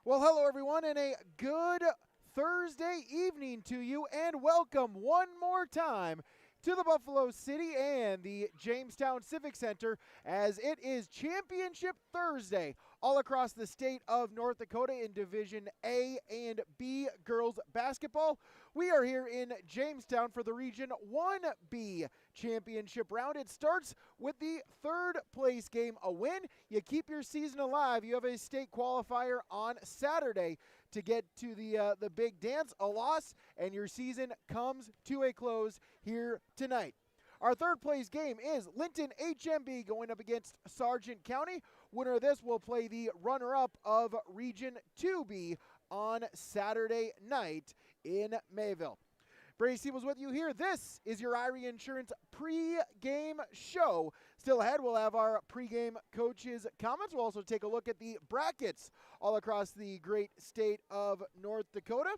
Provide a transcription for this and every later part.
Well, hello everyone, and a good Thursday evening to you, and welcome one more time to the Buffalo City and the Jamestown Civic Center, as it is Championship Thursday all across the state of North Dakota in Division A and B girls basketball. We are here in Jamestown for the Region 1B championship round. It starts with the third place game, a win. You keep your season alive. You have a state qualifier on Saturday to get to the big dance. A loss, and your season comes to a close here tonight. Our third place game is Linton-HMB going up against Sargent County. Winner of this will play the runner-up of Region 2B on Saturday night in Mayville. Brady Siebel's with you here. This is your Irie Insurance pre-game show. Still ahead, we'll have our pre-game coaches' comments. We'll also take a look at the brackets all across the great state of North Dakota.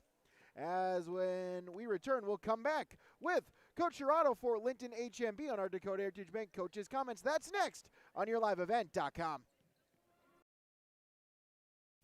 As when we return, we'll come back with Coach Gerardo for Linton-HMB on our Dakota Heritage Bank coaches' comments. That's next on YourLiveEvent.com.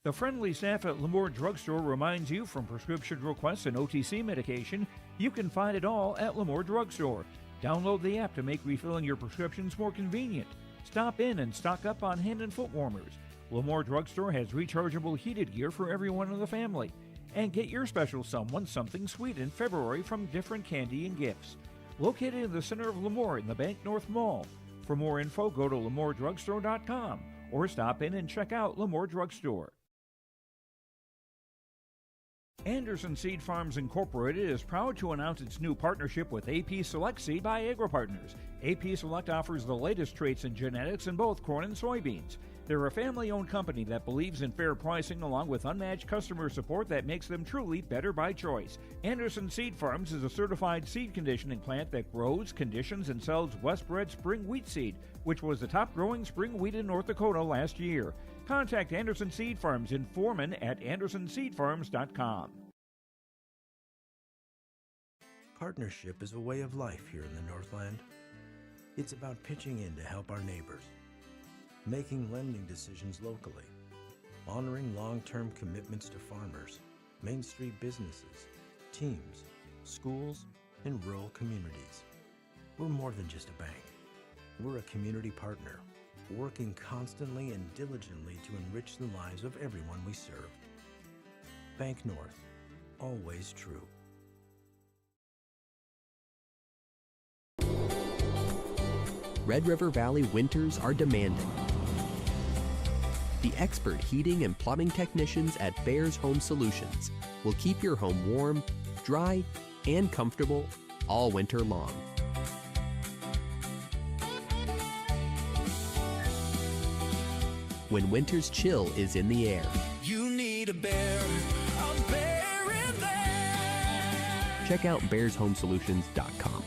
The friendly staff at Lemoore Drugstore reminds you, from prescription requests and OTC medication, you can find it all at Lemoore Drugstore. Download the app to make refilling your prescriptions more convenient. Stop in and stock up on hand and foot warmers. Lemoore Drugstore has rechargeable heated gear for everyone in the family. And get your special someone something sweet in February from different candy and gifts. Located in the center of Lemoore in the Bank North Mall. For more info, go to LemooreDrugstore.com or stop in and check out Lemoore Drugstore. Anderson Seed Farms Incorporated is proud to announce its new partnership with AP Select Seed by AgriPartners. AP Select offers the latest traits and genetics in both corn and soybeans. They're a family-owned company that believes in fair pricing along with unmatched customer support that makes them truly better by choice. Anderson Seed Farms is a certified seed conditioning plant that grows, conditions, and sells Westbred spring wheat seed, which was the top-growing spring wheat in North Dakota last year. Contact Anderson Seed Farms in Foreman at andersonseedfarms.com. Partnership is a way of life here in the Northland. It's about pitching in to help our neighbors, making lending decisions locally, honoring long-term commitments to farmers, Main Street businesses, teams, schools, and rural communities. We're more than just a bank. We're a community partner, working constantly and diligently to enrich the lives of everyone we serve. Bank North, always true. Red River Valley winters are demanding. The expert heating and plumbing technicians at Bears Home Solutions will keep your home warm, dry, and comfortable all winter long. When winter's chill is in the air, you need a bear in there. Check out bearshomesolutions.com.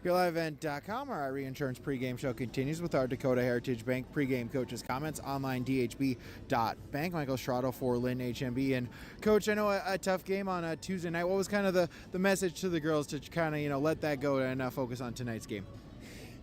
YourLiveEvent.com, our Irie Insurance pregame show continues with our Dakota Heritage Bank pregame coaches' comments, online dhb.bank. Michael Strado for Linton-HMB. And Coach, I know a tough game on a Tuesday night. What was kind of the message to the girls to kind of, let that go and focus on tonight's game?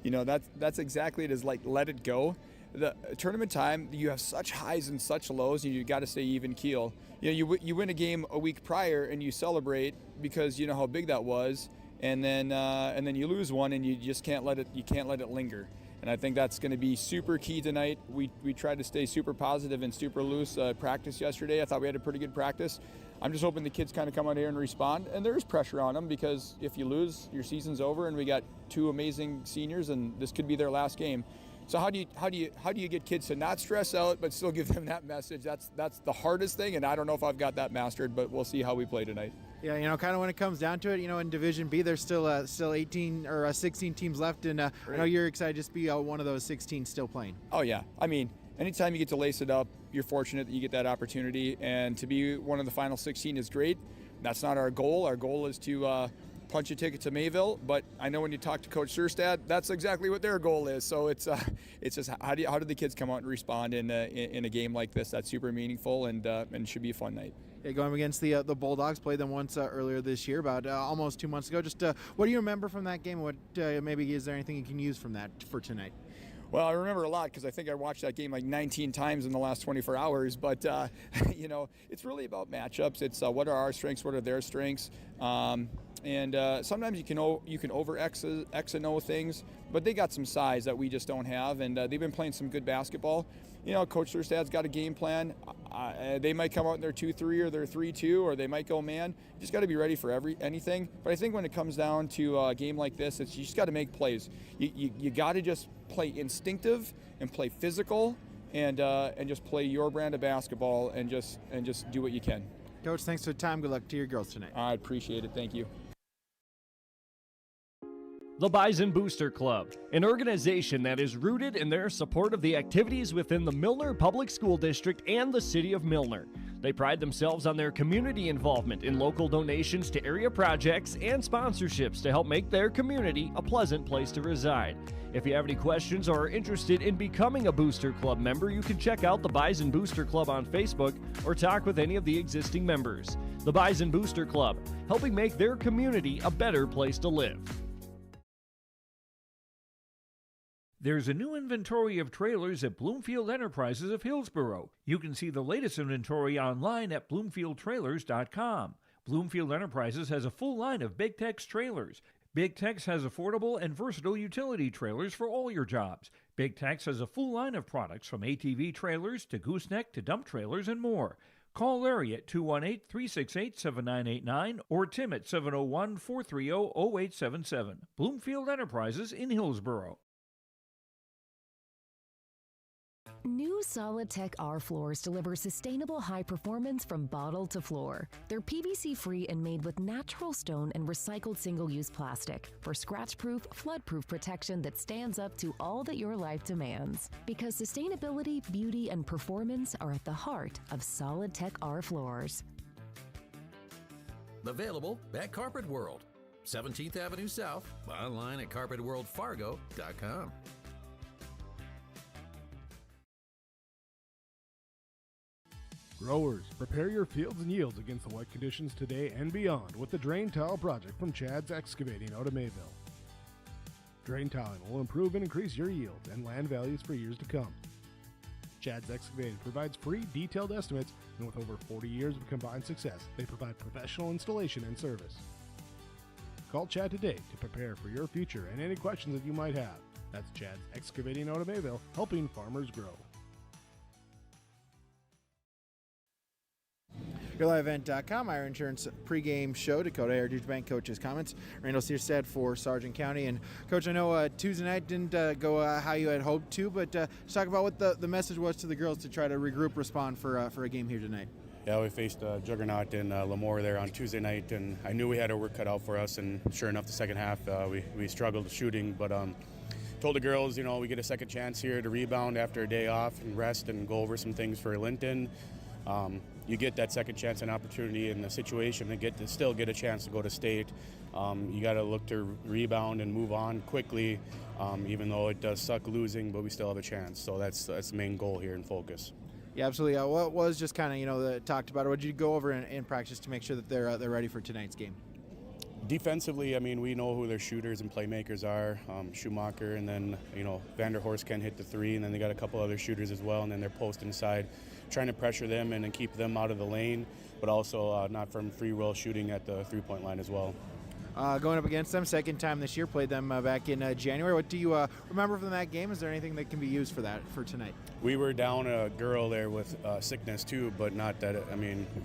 That's exactly it, is like let it go. The tournament time, you have such highs and such lows, and you got to stay even keel. You win a game a week prior and you celebrate because you know how big that was. And then you lose one, and you just can't let it linger. And I think that's going to be super key tonight. We tried to stay super positive and super loose practice yesterday. I thought we had a pretty good practice. I'm just hoping the kids kind of come out here and respond. And there is pressure on them because if you lose, your season's over. And we got two amazing seniors, and this could be their last game. So how do you get kids to not stress out but still give them that message? That's the hardest thing, and I don't know if I've got that mastered, but we'll see how we play tonight. Yeah, kind of when it comes down to it, in Division B, there's still 18 or 16 teams left, and I know you're excited to just be one of those 16 still playing. Oh yeah, I mean, anytime you get to lace it up, you're fortunate that you get that opportunity, and to be one of the final 16 is great. That's not our goal. Our goal is to punch a ticket to Mayville, but I know when you talk to Coach Surstad, that's exactly what their goal is. So it's just how do the kids come out and respond in a game like this? That's super meaningful and should be a fun night. Yeah, going against the Bulldogs, played them once earlier this year, about almost 2 months ago. Just what do you remember from that game? What maybe is there anything you can use from that for tonight? Well, I remember a lot because I think I watched that game like 19 times in the last 24 hours. But, it's really about matchups. It's what are our strengths, what are their strengths. And sometimes you can over X and O things, but they got some size that we just don't have. And they've been playing some good basketball. Coach Thurstad's got a game plan. They might come out in their 2-3 or their 3-2, or they might go man. You just got to be ready for anything. But I think when it comes down to a game like this, you just got to make plays. You got to just play instinctive and play physical, and just play your brand of basketball and just do what you can. Coach, thanks for the time. Good luck to your girls tonight. I appreciate it. Thank you. The Bison Booster Club, an organization that is rooted in their support of the activities within the Milner Public School District and the City of Milner. They pride themselves on their community involvement in local donations to area projects and sponsorships to help make their community a pleasant place to reside. If you have any questions or are interested in becoming a Booster Club member, you can check out the Bison Booster Club on Facebook or talk with any of the existing members. The Bison Booster Club, helping make their community a better place to live. There's a new inventory of trailers at Bloomfield Enterprises of Hillsborough. You can see the latest inventory online at bloomfieldtrailers.com. Bloomfield Enterprises has a full line of Big Tex trailers. Big Tex has affordable and versatile utility trailers for all your jobs. Big Tex has a full line of products from ATV trailers to gooseneck to dump trailers and more. Call Larry at 218-368-7989 or Tim at 701-430-0877. Bloomfield Enterprises in Hillsborough. New Solid-Tech R floors deliver sustainable high performance from bottle to floor. They're PVC-free and made with natural stone and recycled single-use plastic for scratch-proof, flood-proof protection that stands up to all that your life demands. Because sustainability, beauty, and performance are at the heart of Solid-Tech R floors. Available at Carpet World, 17th Avenue South, online at carpetworldfargo.com. Growers, prepare your fields and yields against the wet conditions today and beyond with the Drain Tile Project from Chad's Excavating out of Mayville. Drain tiling will improve and increase your yields and land values for years to come. Chad's Excavating provides free detailed estimates, and with over 40 years of combined success, they provide professional installation and service. Call Chad today to prepare for your future and any questions that you might have. That's Chad's Excavating out of Mayville, helping farmers grow. GoLiveEvent.com, our insurance pregame show. Dakota Heritage Bank coach's comments. Randall Searstead for Sargent County. And Coach, I know Tuesday night didn't go how you had hoped to, but just talk about what the message was to the girls to try to regroup, respond for a game here tonight. Yeah, we faced a juggernaut in Lemoore there on Tuesday night, and I knew we had our work cut out for us. And sure enough, the second half we struggled shooting, but told the girls, we get a second chance here to rebound after a day off and rest and go over some things for Linton. You get that second chance and opportunity in the situation and still get a chance to go to state. You got to look to rebound and move on quickly, even though it does suck losing, but we still have a chance. So that's the main goal here and focus. Yeah, absolutely. What was just kind of talked about? What did you go over in practice to make sure that they're ready for tonight's game? Defensively, we know who their shooters and playmakers are. Schumacher, and then Vanderhorst can hit the three, and then they got a couple other shooters as well, and then they're post inside, trying to pressure them and then keep them out of the lane, but also not from free roll shooting at the three-point line as well. Going up against them, second time this year, played them back in January. What do you remember from that game? Is there anything that can be used for tonight? We were down a girl there with sickness too, but not that.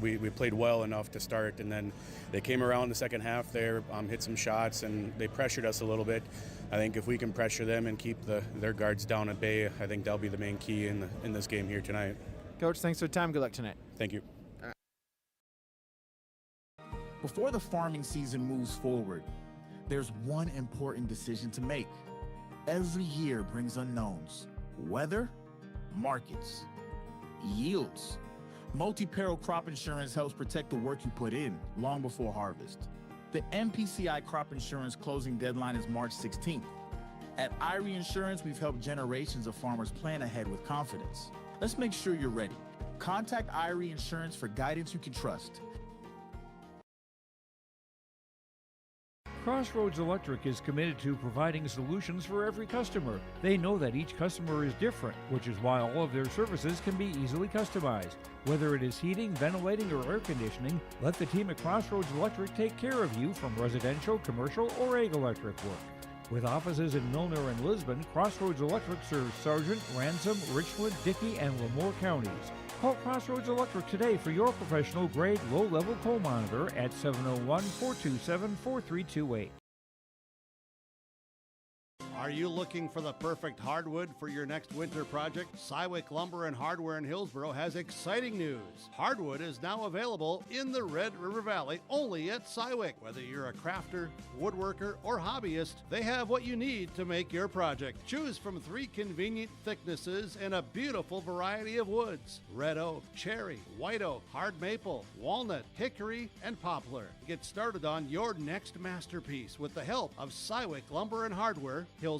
We played well enough to start, and then they came around the second half there, hit some shots, and they pressured us a little bit. I think if we can pressure them and keep their guards down at bay, I think that'll be the main key in this game here tonight. Coach, thanks for the time. Good luck tonight. Thank you. Before the farming season moves forward, there's one important decision to make. Every year brings unknowns: weather, markets, yields. Multi-peril crop insurance helps protect the work you put in long before harvest. The MPCI crop insurance closing deadline is March 16th. At Irie Insurance, we've helped generations of farmers plan ahead with confidence. Let's make sure you're ready. Contact Irie Insurance for guidance you can trust. Crossroads Electric is committed to providing solutions for every customer. They know that each customer is different, which is why all of their services can be easily customized. Whether it is heating, ventilating, or air conditioning, let the team at Crossroads Electric take care of you from residential, commercial, or ag electric work. With offices in Milner and Lisbon, Crossroads Electric serves Sargent, Ransom, Richland, Dickey, and Lemoore counties. Call Crossroads Electric today for your professional grade low-level coal monitor at 701-427-4328. Are you looking for the perfect hardwood for your next winter project? Cywick Lumber and Hardware in Hillsboro has exciting news. Hardwood is now available in the Red River Valley only at Cywick. Whether you're a crafter, woodworker, or hobbyist, they have what you need to make your project. Choose from 3 convenient thicknesses and a beautiful variety of woods: red oak, cherry, white oak, hard maple, walnut, hickory, and poplar. Get started on your next masterpiece with the help of Cywick Lumber and Hardware, Hillsboro.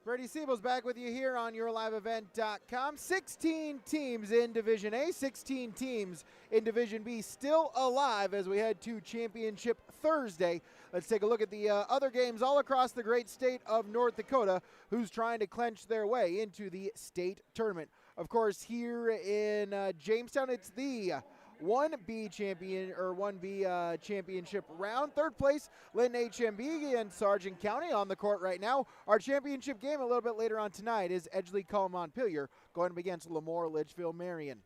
Brady Siebel's back with you here on YourLiveEvent.com. 16 teams in Division A, 16 teams in Division B still alive as we head to Championship Thursday. Let's take a look at the other games all across the great state of North Dakota who's trying to clench their way into the state tournament. Of course, here in Jamestown, it's the 1B championship round. Third place, Linton-HMB and Sargent County on the court right now. Our championship game a little bit later on tonight is Edgeley-Montpelier going up against Lemoore Litchfield-Marion.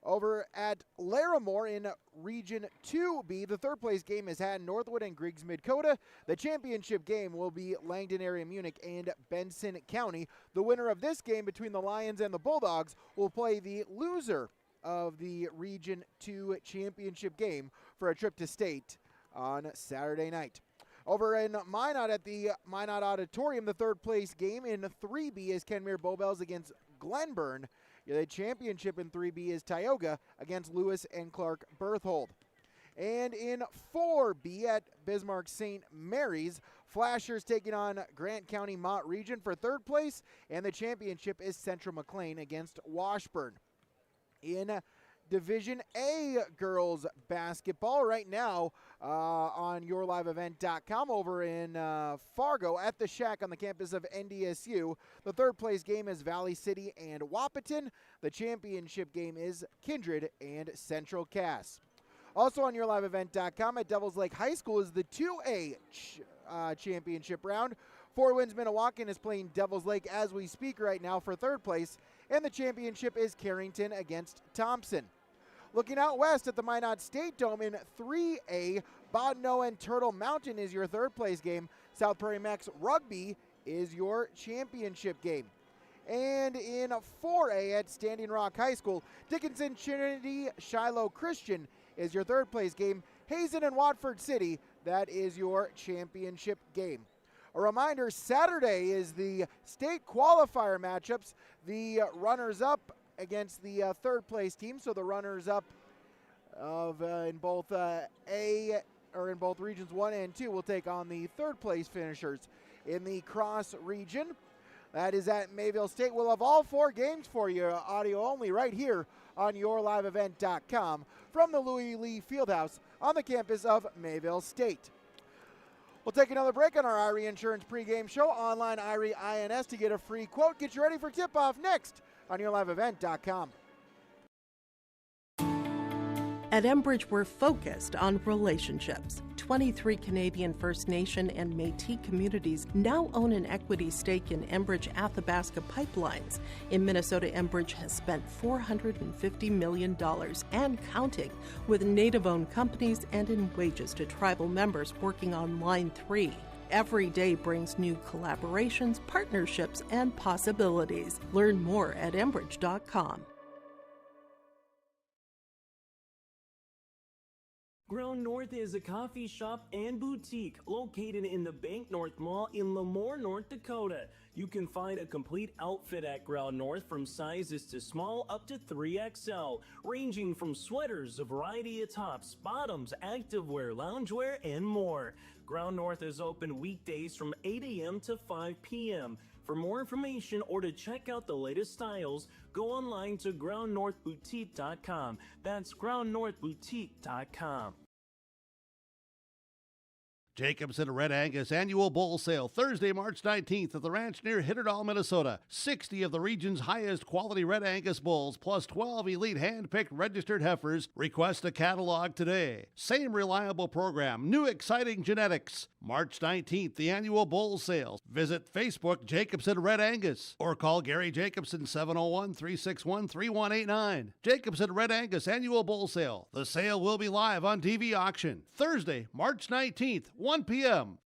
Over at Larimore in Region 2B, the third place game is Haddon Northwood and Griggs Midcoda. The championship game will be Langdon Area Munich and Benson County. The winner of this game between the Lions and the Bulldogs will play the loser of the Region 2 championship game for a trip to state on Saturday night. Over in Minot at the Minot Auditorium, the third place game in 3B is Kenmare Bowbells against Glenburn. The championship in 3B is Tioga against Lewis and Clark Berthold. And in 4B at Bismarck St. Mary's, Flashers taking on Grant County Mott Region for third place, and the championship is Central McLean against Washburn. In Division A girls basketball right now on YourLiveEvent.com over in Fargo at the Shack on the campus of NDSU. The third place game is Valley City and Wahpeton. The championship game is Kindred and Central Cass. Also on YourLiveEvent.com at Devils Lake High School is the 2A championship round. Four Winds Minnewacan is playing Devils Lake as we speak right now for third place, and the championship is Carrington against Thompson. Looking out west at the Minot State Dome in 3A, Bodno and Turtle Mountain is your third place game. South Prairie Max Rugby is your championship game. And in 4A at Standing Rock High School, Dickinson Trinity Shiloh Christian is your third place game. Hazen and Watford City, that is your championship game. A reminder, Saturday is the state qualifier matchups. The runners-up against the third place team, so the runners-up of in both regions 1 and 2 will take on the third place finishers in the cross region. That is at Mayville State. We'll have all 4 games for you, audio only, right here on YourLiveEvent.com from the Louis Lee Fieldhouse on the campus of Mayville State. We'll take another break on our Irie Insurance pregame show. Online, Irie INS to get a free quote. Get you ready for tip-off next on YourLiveEvent.com. At Enbridge, we're focused on relationships. 23 Canadian First Nation and Métis communities now own an equity stake in Enbridge Athabasca Pipelines. In Minnesota, Enbridge has spent $450 million and counting with Native-owned companies and in wages to tribal members working on Line 3. Every day brings new collaborations, partnerships, and possibilities. Learn more at Enbridge.com. Ground North is a coffee shop and boutique located in the Bank North Mall in Lemoore, North Dakota. You can find a complete outfit at Ground North from sizes to small up to 3XL, ranging from sweaters, a variety of tops, bottoms, activewear, loungewear, and more. Ground North is open weekdays from 8 a.m. to 5 p.m. For more information or to check out the latest styles, go online to groundnorthboutique.com. That's groundnorthboutique.com. Jacobson Red Angus Annual Bull Sale, Thursday, March 19th at the ranch near Hitterdall, Minnesota. 60 of the region's highest quality Red Angus bulls, plus 12 elite hand-picked registered heifers. Request a catalog today. Same reliable program, new exciting genetics. March 19th, the annual bull sale. Visit Facebook Jacobson Red Angus or call Gary Jacobson 701-361-3189. Jacobson Red Angus Annual Bull Sale. The sale will be live on TV auction. Thursday, March 19th, 1 p.m.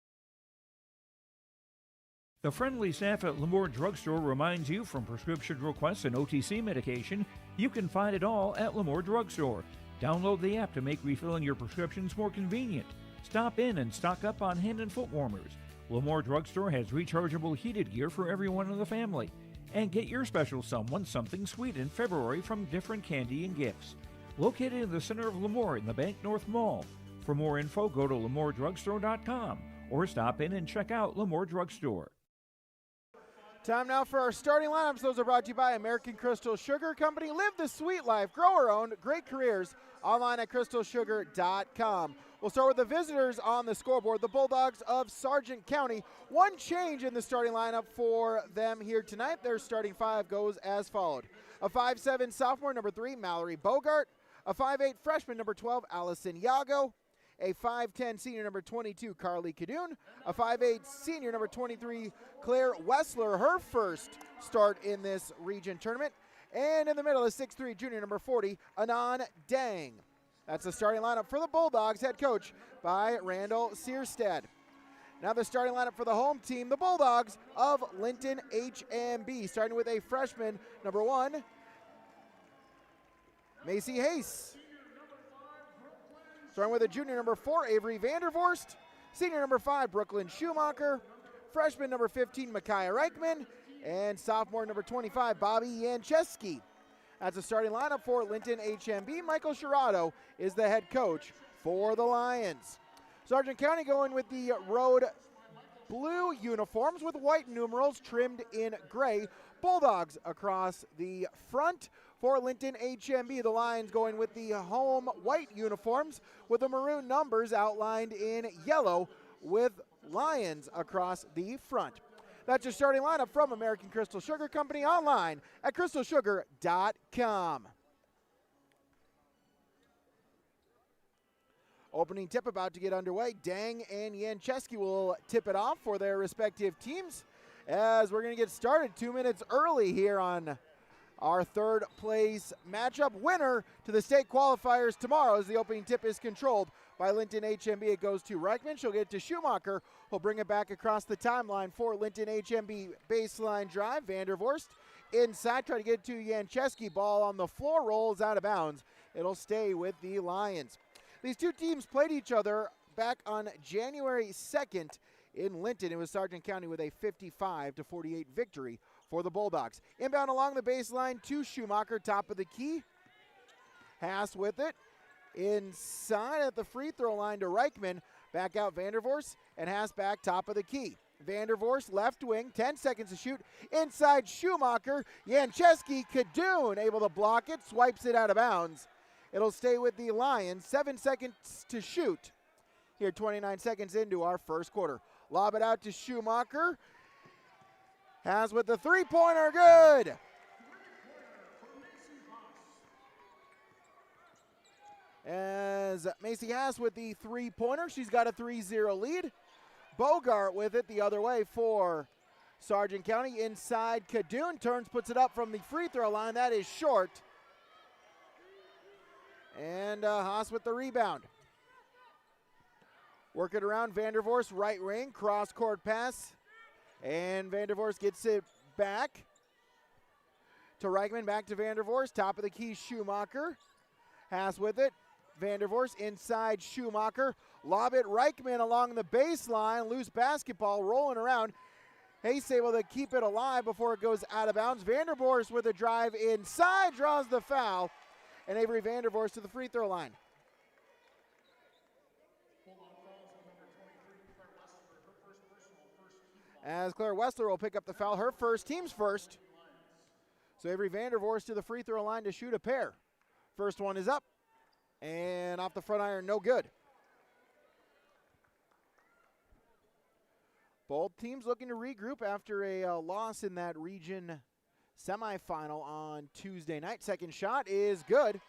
The friendly staff at Lemoore Drugstore reminds you from prescription requests and OTC medication, you can find it all at Lemoore Drugstore. Download the app to make refilling your prescriptions more convenient. Stop in and stock up on hand and foot warmers. Lemoore Drugstore has rechargeable heated gear for everyone in the family. And get your special someone something sweet in February from different candy and gifts. Located in the center of Lemoore in the Bank North Mall. For more info, go to LemooreDrugstore.com or stop in and check out Lemoore Drugstore. Time now for our starting lineups. Those are brought to you by American Crystal Sugar Company. Live the sweet life. Grow our own. Great careers. Online at crystalsugar.com. We'll start with the visitors on the scoreboard, the Bulldogs of Sargent County. One change in the starting lineup for them here tonight. Their starting five goes as followed. A 5'7" sophomore, number 3, Mallory Bogart. A 5'8" freshman, number 12, Allison Yago. A 5'10" senior, number 22, Carly Cadoon. A 5'8" senior, number 23, Claire Wessler, her first start in this region tournament. And in the middle, a 6'3" junior, number 40, Anan Dang. That's the starting lineup for the Bulldogs, head coach by Randall Searstead. Now the starting lineup for the home team, the Bulldogs of Linton-HMB, starting with a freshman, number 1, Macy Hayes. Starting with a junior, number 4, Avery Vandervorst. Senior, number 5, Brooklyn Schumacher. Freshman, number 15, Micaiah Reichman. And sophomore, number 25, Bobby Yancheski. That's a starting lineup for Linton-HMB. Michael Shirado is the head coach for the Lions. Sargent County going with the road blue uniforms with white numerals trimmed in gray. Bulldogs across the front. For Linton-HMB, the Lions going with the home white uniforms with the maroon numbers outlined in yellow with Lions across the front. That's your starting lineup from American Crystal Sugar Company, online at crystalsugar.com. Opening tip about to get underway. Dang and Yancheski will tip it off for their respective teams as we're going to get started 2 minutes early here on our third place matchup. Winner to the state qualifiers tomorrow as the opening tip is controlled by Linton-HMB. It goes to Reichman. She'll get it to Schumacher. He'll bring it back across the timeline for Linton-HMB. Baseline drive. Vandervorst inside. Try to get it to Yancheski. Ball on the floor. Rolls out of bounds. It'll stay with the Lions. These two teams played each other back on January 2nd in Linton. It was Sargent County with a 55-48 victory for the Bulldogs. Inbound along the baseline to Schumacher, top of the key. Haas with it. Inside at the free throw line to Reichman. Back out Vandervorst, and Haas back top of the key. Vandervorst left wing, 10 seconds to shoot. Inside Schumacher. Yancheski Cadoon able to block it, swipes it out of bounds. It'll stay with the Lions. 7 seconds to shoot. Here, 29 seconds into our first quarter. Lob it out to Schumacher. Has with the three-pointer, good. As Macy Haas with the three-pointer, she's got a 3-0 lead. Bogart with it the other way for Sargent County. Inside, Cadoon turns, puts it up from the free throw line. That is short. And Haas with the rebound. Work it around, Vandervorst, right wing, cross-court pass. And Vandervorst gets it back to Reichman, back to Vandervorst, top of the key, Schumacher. Haas with it, Vandervorst inside Schumacher. Lob it, Reichman along the baseline, loose basketball, rolling around. Hayes able to keep it alive before it goes out of bounds. Vandervorst with a drive inside, draws the foul, and Avery Vandervorst to the free throw line. As Claire Wessler will pick up the foul, her first, team's first. So Avery Vandervorst to the free throw line to shoot a pair. First one is up, and off the front iron, no good. Both teams looking to regroup after a loss in that region semifinal on Tuesday night. Second shot is good.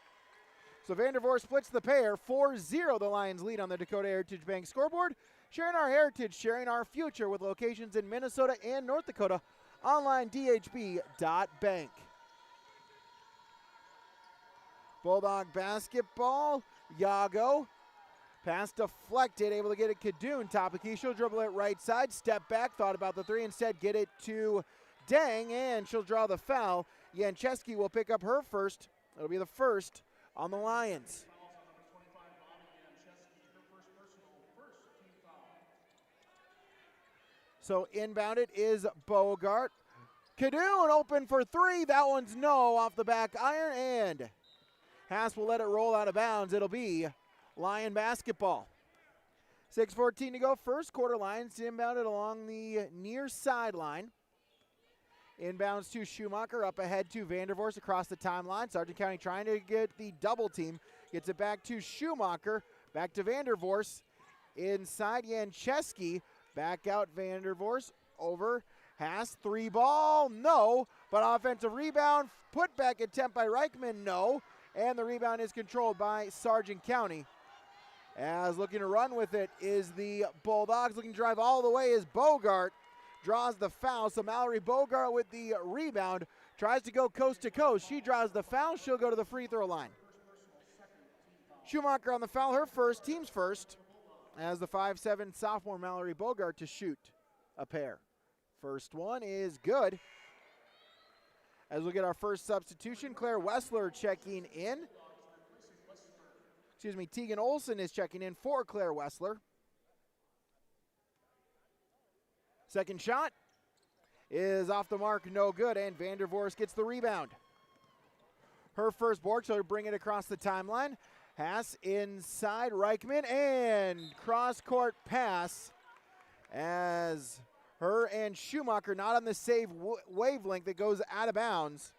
So Vandervorst splits the pair. 4-0 the Lions lead on the Dakota Heritage Bank scoreboard. Sharing our heritage, sharing our future with locations in Minnesota and North Dakota. Online dhb.bank. Bulldog basketball. Yago. Pass deflected, able to get it Kadoon. Top of key, she'll dribble it right side. Step back, thought about the three. Instead, get it to Dang, and she'll draw the foul. Yancheski will pick up her first. It'll be the first on the Lions. So inbound it is Bogart. Kadoon open for three. That one's no off the back iron, and Haas will let it roll out of bounds. It'll be Lion basketball. 6:14 to go. First quarter. Lions inbounded along the near sideline. Inbounds to Schumacher. Up ahead to Vandervorst across the timeline. Sargent County trying to get the double team. Gets it back to Schumacher. Back to Vandervorst. Inside Yancheski. Back out Vandervorst. Over. Haas. Three ball. No. But offensive rebound. Put back attempt by Reichman. No. And the rebound is controlled by Sargent County. As looking to run with it is the Bulldogs. Looking to drive all the way is Bogart. Draws the foul. So Mallory Bogart with the rebound. Tries to go coast to coast. She draws the foul. She'll go to the free throw line. Schumacher on the foul. Her first. Team's first. As the 5'7" sophomore Mallory Bogart to shoot a pair. First one is good. As we'll get our first substitution, Claire Wessler checking in. Excuse me, Tegan Olson is checking in for Claire Wessler. Second shot is off the mark, no good, and Vandervorst gets the rebound. Her first board, she'll bring it across the timeline. Haas inside Reichman, and cross-court pass as her and Schumacher not on the same wavelength. That goes out of bounds.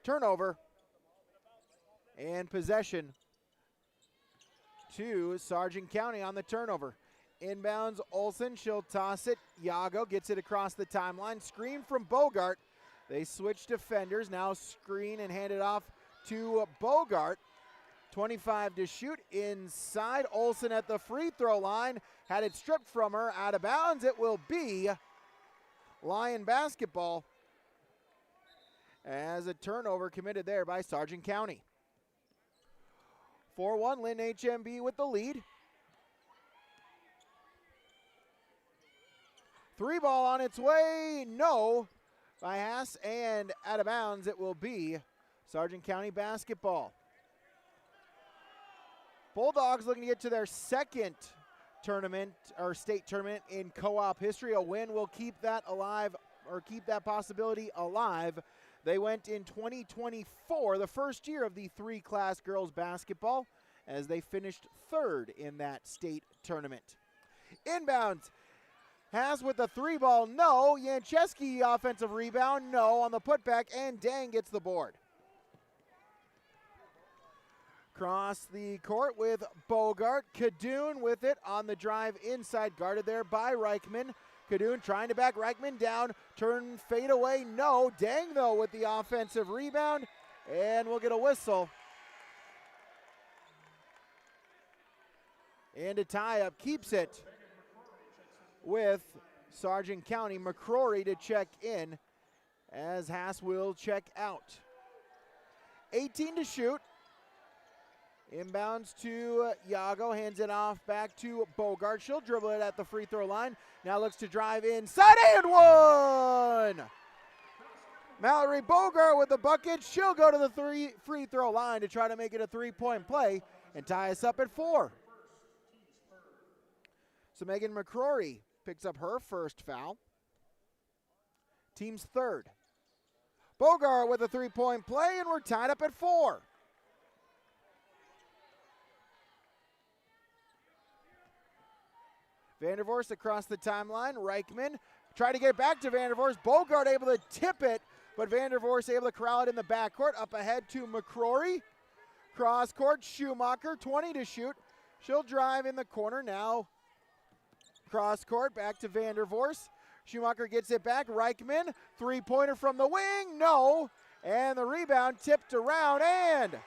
Turnover and possession to Sargent County on the turnover. Inbounds Olsen, she'll toss it. Yago gets it across the timeline. Screen from Bogart. They switch defenders. Now screen and hand it off to Bogart. 25 to shoot inside. Olsen at the free throw line. Had it stripped from her. Out of bounds. It will be Lion basketball as a turnover committed there by Sargent County. 4-1, Linton-HMB with the lead. Three ball on its way, no, by Haas, and out of bounds it will be Sargent County basketball. Bulldogs looking to get to their second tournament or state tournament in co-op history. A win will keep that alive, or keep that possibility alive. They went in 2024, the first year of the three-class girls basketball, as they finished third in that state tournament. Inbounds. Haas with the three ball, no. Yancheski offensive rebound, no. On the putback, and Dang gets the board. Cross the court with Bogart. Kadoon with it on the drive inside, guarded there by Reichman. Kadoon trying to back Reichman down. Turn, fade away, no. Dang, though, with the offensive rebound, and we'll get a whistle. And a tie-up keeps it with Sargent County. McCrory to check in as Haas will check out. 18 to shoot. Inbounds to Yago, hands it off back to Bogart. She'll dribble it at the free throw line. Now looks to drive inside, and one! Mallory Bogart with the bucket. She'll go to the free throw line to try to make it a three-point play and tie us up at 4. So Megan McCrory picks up her first foul. team's third. Bogart with a three-point play, and we're tied up at 4. Vandervorst across the timeline. Reichman trying to get back to Vandervorst. Bogart able to tip it, but Vandervorst able to corral it in the backcourt. Up ahead to McCrory. Cross court, Schumacher, 20 to shoot. She'll drive in the corner now. Cross court, back to Vandervorst. Schumacher gets it back. Reichman, three-pointer from the wing, no. And the rebound tipped around, and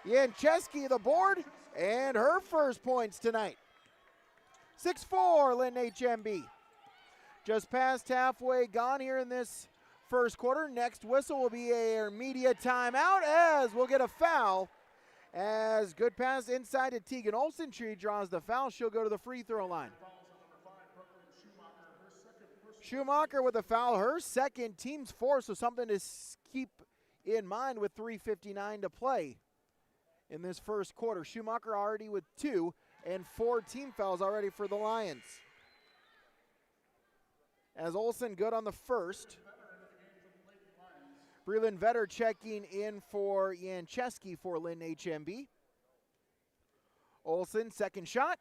Yancheski the board, and her first points tonight. 6-4, Linton-HMB. Just past halfway gone here in this first quarter. Next whistle will be a media timeout as we'll get a foul. As good pass inside to Tegan Olsen. She draws the foul. She'll go to the free throw line. Schumacher with a foul, her second, team's 4, so something to keep in mind with 3:59 to play in this first quarter. Schumacher already with 2 and 4 team fouls already for the Lions. As Olsen good on the first. Breland Vetter checking in for Yancheski for Linton-HMB. Olsen, second shot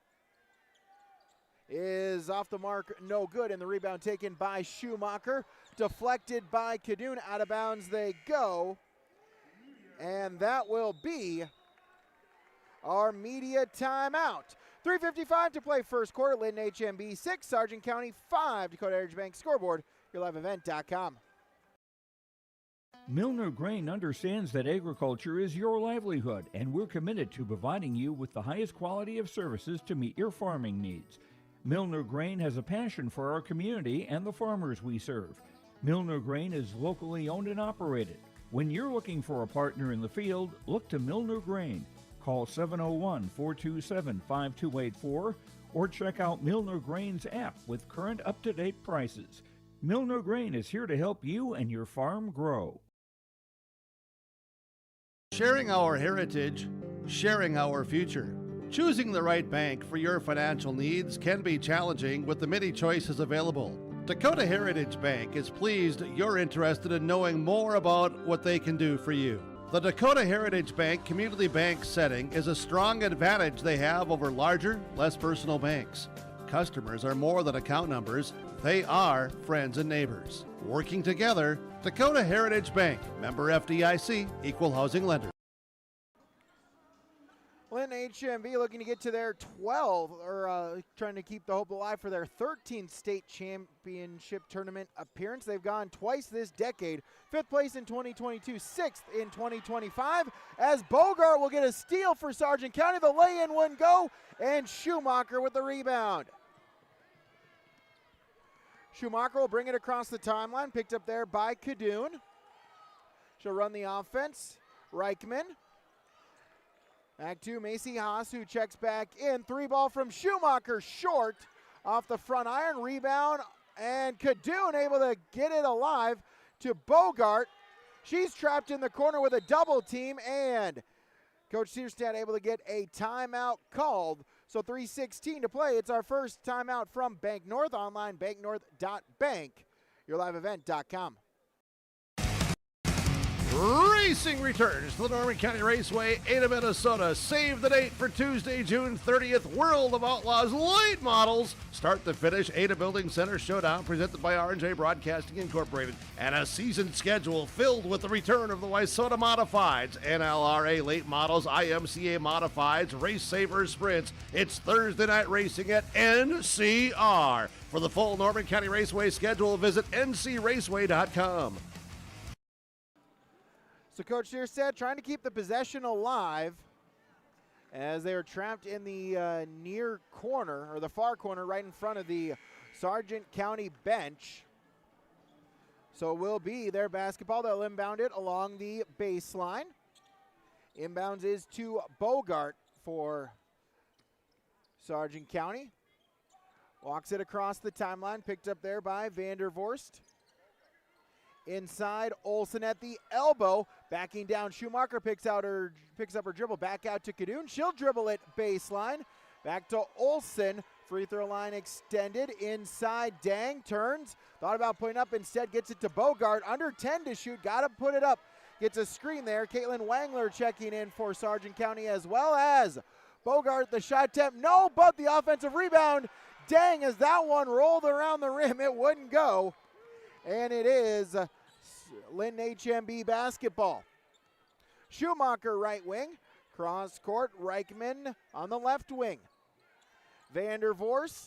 is off the mark, no good, and the rebound taken by Schumacher. Deflected by Kadun, out of bounds they go. And that will be our media timeout. 3:55 to play first quarter. Linton-HMB 6, Sargent County 5. Dakota Heritage Bank scoreboard, yourliveevent.com. Milner Grain understands that agriculture is your livelihood, and we're committed to providing you with the highest quality of services to meet your farming needs. Milner Grain has a passion for our community and the farmers we serve. Milner Grain is locally owned and operated. When you're looking for a partner in the field, look to Milner Grain. Call 701-427-5284 or check out Milner Grain's app with current up-to-date prices. Milner Grain is here to help you and your farm grow. Sharing our heritage, sharing our future. Choosing the right bank for your financial needs can be challenging with the many choices available. Dakota Heritage Bank is pleased you're interested in knowing more about what they can do for you. The Dakota Heritage Bank community bank setting is a strong advantage they have over larger, less personal banks. Customers are more than account numbers, they are friends and neighbors. Working together, Dakota Heritage Bank, member FDIC, equal housing lender. Linton-HMB looking to get to their 12, or trying to keep the hope alive for their 13th state championship tournament appearance. They've gone twice this decade. 5th place in 2022, 6th in 2025. As Bogart will get a steal for Sargent County. The lay-in wouldn't go, and Schumacher with the rebound. Schumacher will bring it across the timeline, picked up there by Kadun. She'll run the offense. Reichman. Back to Macy Haas, who checks back in. 3-ball from Schumacher, short off the front iron. Rebound, and Kadun able to get it alive to Bogart. She's trapped in the corner with a double team, and Coach Searstad able to get a timeout called. So 3:16 to play. It's our first timeout from Bank North. Online, banknorth.bank, yourliveevent.com. Racing returns to the Norman County Raceway, Ada, Minnesota. Save the date for Tuesday, June 30th. World of Outlaws late models. Start to finish, Ada Building Center Showdown presented by R&J Broadcasting Incorporated. And a season schedule filled with the return of the Wysota Modifieds, NLRA late models, IMCA Modifieds, Race Savers Sprints. It's Thursday night racing at NCR. For the full Norman County Raceway schedule, visit ncraceway.com. So Coach Searstad trying to keep the possession alive as they are trapped in the near corner, or the far corner, right in front of the Sargent County bench. So it will be their basketball. They'll inbound it along the baseline. Inbounds is to Bogart for Sargent County. Walks it across the timeline, picked up there by Vandervorst. Inside, Olsen at the elbow, backing down. Schumacher picks up her dribble, back out to Kadun. She'll dribble it baseline, back to Olsen Free throw line extended. Inside, Dang turns. Thought about putting up, instead gets it to Bogart. Under 10 to shoot, got to put it up. Gets a screen there. Caitlin Wangler checking in for Sargent County, as well as Bogart, the shot attempt. No, but the offensive rebound. Dang, as that one rolled around the rim, it wouldn't go. And it is Linton HMB basketball. Schumacher right wing. Cross court, Reichman on the left wing. Vandervorst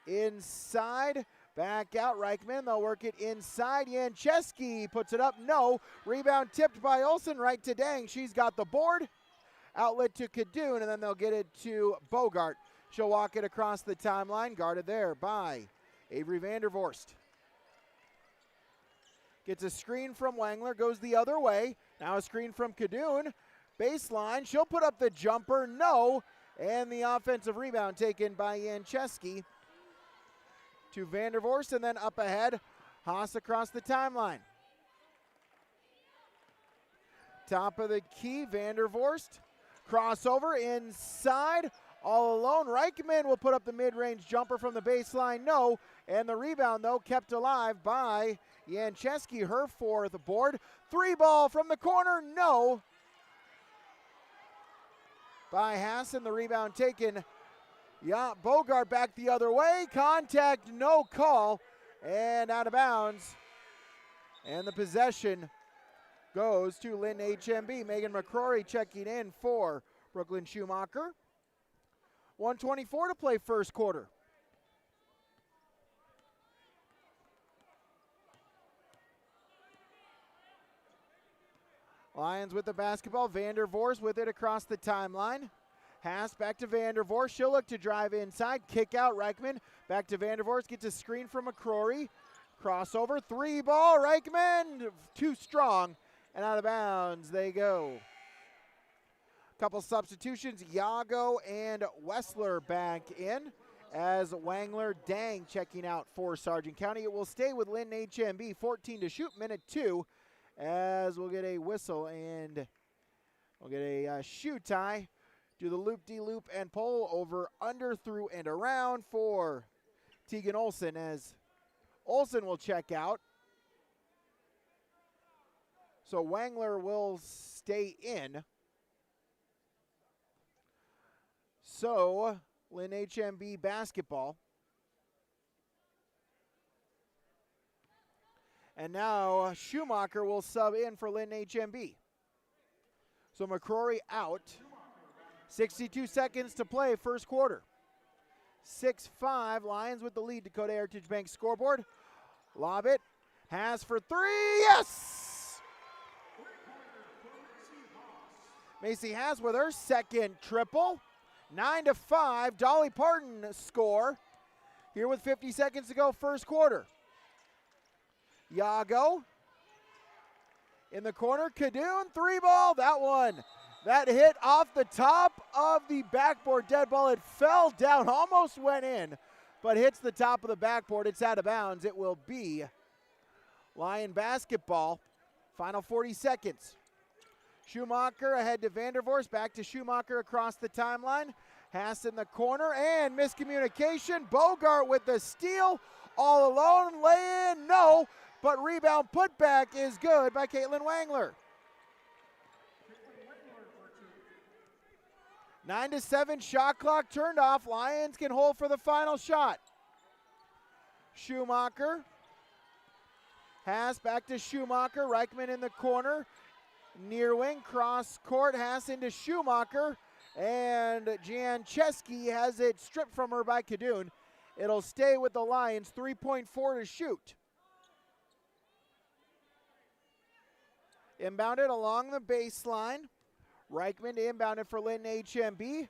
inside, back out, Reichman, they'll work it inside. Yancheski puts it up, no. Rebound tipped by Olsen, right to Dang. She's got the board. Outlet to Kadoon, and then they'll get it to Bogart. She'll walk it across the timeline, guarded there by Avery Vandervorst. Gets a screen from Wangler, goes the other way. Now a screen from Kadoon. Baseline, she'll put up the jumper, no. And the offensive rebound taken by Yancheski to Vandervorst, and then up ahead, Haas across the timeline. Top of the key, Vandervorst. Crossover inside, all alone. Reichman will put up the mid-range jumper from the baseline, no. And the rebound, though, kept alive by Yancheski, her fourth board. Three ball from the corner, no. By Hassan, the rebound taken. Yeah, Bogart back the other way. Contact, no call, and out of bounds. And the possession goes to Linton HMB. Megan McCrory checking in for Brooklyn Schumacher. 1:24 to play first quarter. Lions with the basketball. Vandervorst with it across the timeline. Haas back to Vandervorst. She'll look to drive inside. Kick out Reichman. Back to Vandervorst. Gets a screen from McCrory. Crossover. Three ball. Reichman too strong. And out of bounds they go. Couple substitutions. Yago and Wessler back in as Wangler, Dang checking out for Sargent County. It will stay with Linton HMB. 14 to shoot. Minute 2. As we'll get a whistle and we'll get a shoe tie. Do the loop-de-loop and pull over, under, through, and around for Tegan Olsen, as Olsen will check out. So Wangler will stay in. So Linton HMB basketball. And now Schumacher will sub in for Linton HMB. So McCrory out. 62 seconds to play first quarter. 6-5, Lions with the lead. Dakota Heritage Bank scoreboard. Lob it. Has for three. Yes! Macy Has with her second triple. 9-5. Dolly Parton score. Here with 50 seconds to go first quarter. Yago in the corner. Kadoon, three ball. That one. That hit off the top of the backboard. Dead ball. It fell down, almost went in, but hits the top of the backboard. It's out of bounds. It will be Lion basketball. Final 40 seconds. Schumacher ahead to Vandervorst. Back to Schumacher across the timeline. Haas in the corner, and miscommunication. Bogart with the steal. All alone. Lay in. No. But rebound putback is good by Caitlin Wangler. 9-7, shot clock turned off. Lions can hold for the final shot. Schumacher. Haas back to Schumacher. Reichman in the corner. Near wing, cross court. Haas into Schumacher. And Jancheski has it stripped from her by Kadoon. It'll stay with the Lions. 3.4 to shoot. Inbounded along the baseline. Reichman to inbound it for Linton HMB.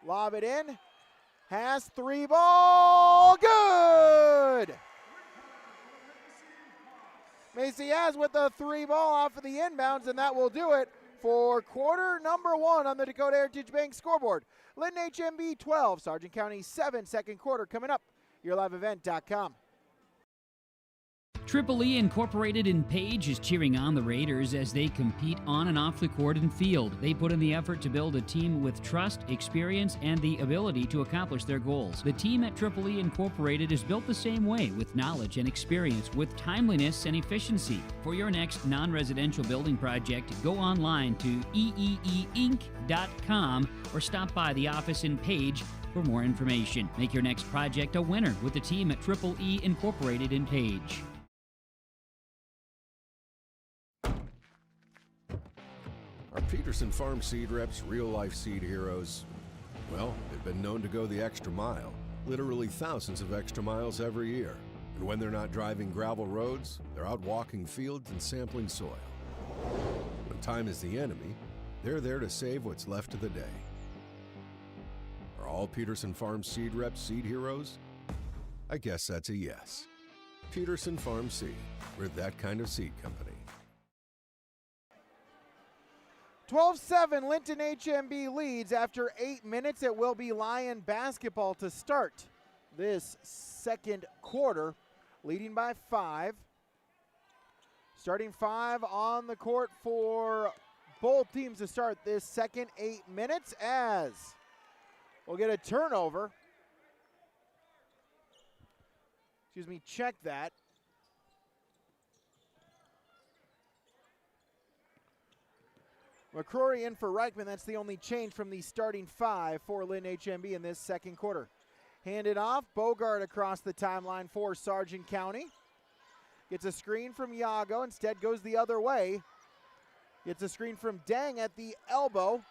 Lob it in. Has three ball. Good! Macy Has with the three ball off of the inbounds, and that will do it for quarter number 1 on the Dakota Heritage Bank scoreboard. Linton HMB 12, Sargent County 7, second quarter coming up. YourLiveEvent.com. Triple E Incorporated in Page is cheering on the Raiders as they compete on and off the court and field. They put in the effort to build a team with trust, experience, and the ability to accomplish their goals. The team at Triple E Incorporated is built the same way, with knowledge and experience, with timeliness and efficiency. For your next non-residential building project, go online to eeeinc.com or stop by the office in Page for more information. Make your next project a winner with the team at Triple E Incorporated in Page. Our Peterson Farm seed reps, real-life seed heroes, well, they've been known to go the extra mile, literally thousands of extra miles every year. And when they're not driving gravel roads, they're out walking fields and sampling soil. When time is the enemy, they're there to save what's left of the day. Are all Peterson Farm seed reps seed heroes? I guess that's a yes. Peterson Farm Seed, we're that kind of seed company. 12-7, Linton HMB leads. After 8 minutes, it will be Lion basketball to start this second quarter, leading by 5. Starting 5 on the court for both teams to start this second 8 minutes, as we'll get a turnover. Check that. McCrory in for Reichman. That's the only change from the starting 5 for Linton-HMB in this second quarter. Handed off. Bogart across the timeline for Sargent County. Gets a screen from Yago. Instead goes the other way. Gets a screen from Dang at the elbow.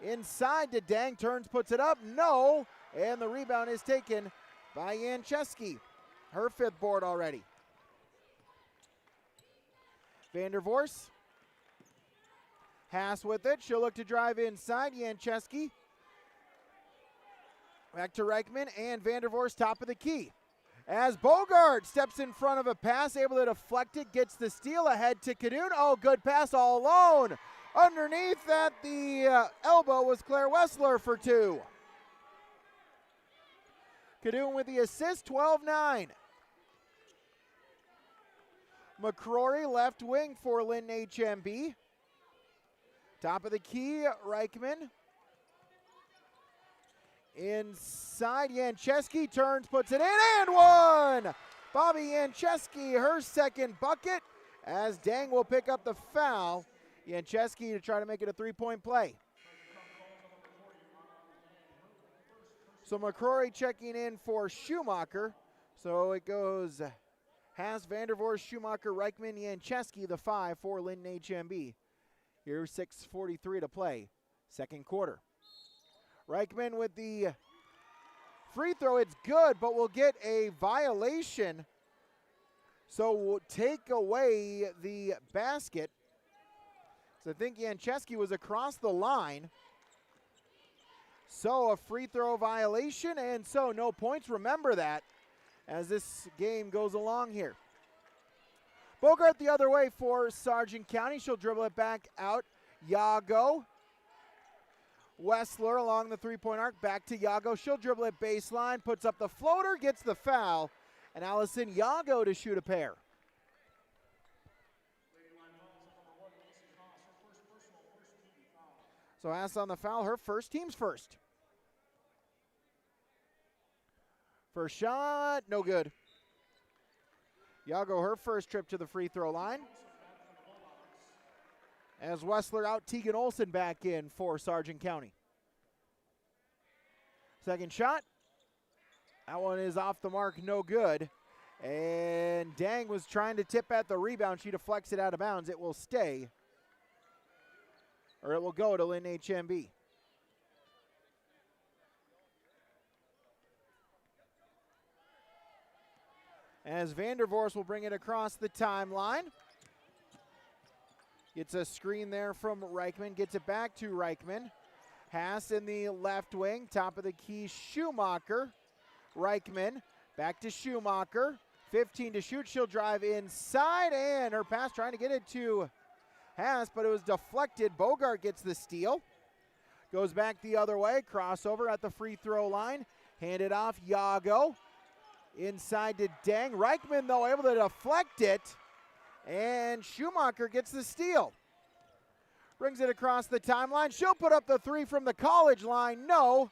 Inside to Dang. Turns, puts it up. No. And the rebound is taken by Yancheski. Her 5th board already. Vandervorst. Haas with it. She'll look to drive inside. Yancheski. Back to Reichman and Vandervorst top of the key. As Bogart steps in front of a pass, able to deflect it, gets the steal ahead to Kadun. Oh, good pass all alone. Underneath at the elbow was Claire Wessler for 2. Kadun with the assist, 12-9. McCrory left wing for Linton-HMB. Top of the key, Reichman. Inside, Yancheski turns, puts it in, and one! Bobby Yancheski, her 2nd bucket, as Dang will pick up the foul. Yancheski to try to make it a 3-point play. So McCrory checking in for Schumacher. So it goes Haas, Vandervorst, Schumacher, Reichman, Yancheski, the 5 for Linton-HMB. Here's 6:43 to play, second quarter. Reichman with the free throw. It's good, but we'll get a violation. So we'll take away the basket. So I think Yancheski was across the line. So a free throw violation, and so no points. Remember that as this game goes along here. Bogart the other way for Sargent County. She'll dribble it back out. Yago. Wessler along the 3-point arc. Back to Yago. She'll dribble it baseline. Puts up the floater. Gets the foul. And Allison Yago to shoot a pair. So Haas on the foul. Her first, team's first. First shot. No good. Yago, her first trip to the free throw line. As Wessler out, Tegan Olson back in for Sargent County. Second shot. That one is off the mark, no good. And Dang was trying to tip at the rebound. She deflects it out of bounds. It will stay. Or it will go to Linton-HMB. As Vandervorst will bring it across the timeline. Gets a screen there from Reichman. Gets it back to Reichman. Haas in the left wing. Top of the key, Schumacher. Reichman back to Schumacher. 15 to shoot. She'll drive inside, and her pass trying to get it to Haas, but it was deflected. Bogart gets the steal. Goes back the other way. Crossover at the free throw line. Handed off, Yago. Inside to Dang. Reichman, though, able to deflect it. And Schumacher gets the steal. Brings it across the timeline. She'll put up the three from the college line. No.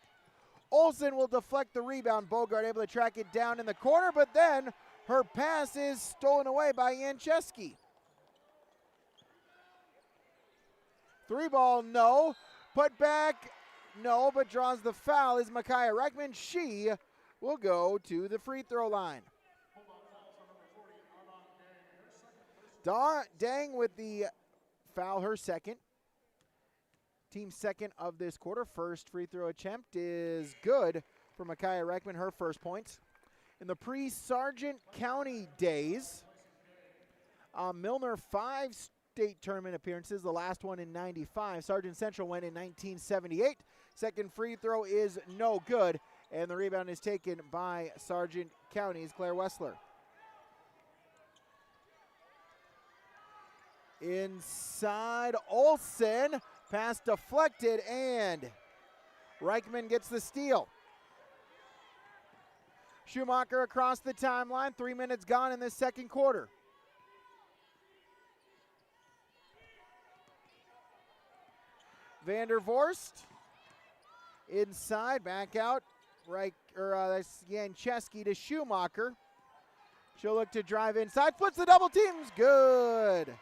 Olsen will deflect the rebound. Bogart able to track it down in the corner, but then her pass is stolen away by Yancheski. Three ball, no. Put back, no, but draws the foul is Micaiah Reichman. She will go to the free throw line. Dang with the foul, her second. Team second of this quarter. First free throw attempt is good for Micaiah Reichman, her first points. In the pre-Sargent County days, Milner 5 state tournament appearances, the last one in 95. Sargent Central went in 1978. Second free throw is no good, and the rebound is taken by Sargent County's Claire Wessler. Inside, Olsen, pass deflected, and Reichman gets the steal. Schumacher across the timeline, 3 minutes gone in this second quarter. Vandervorst, inside, back out, that's Yancheski to Schumacher. She'll look to drive inside, flips the double teams, good.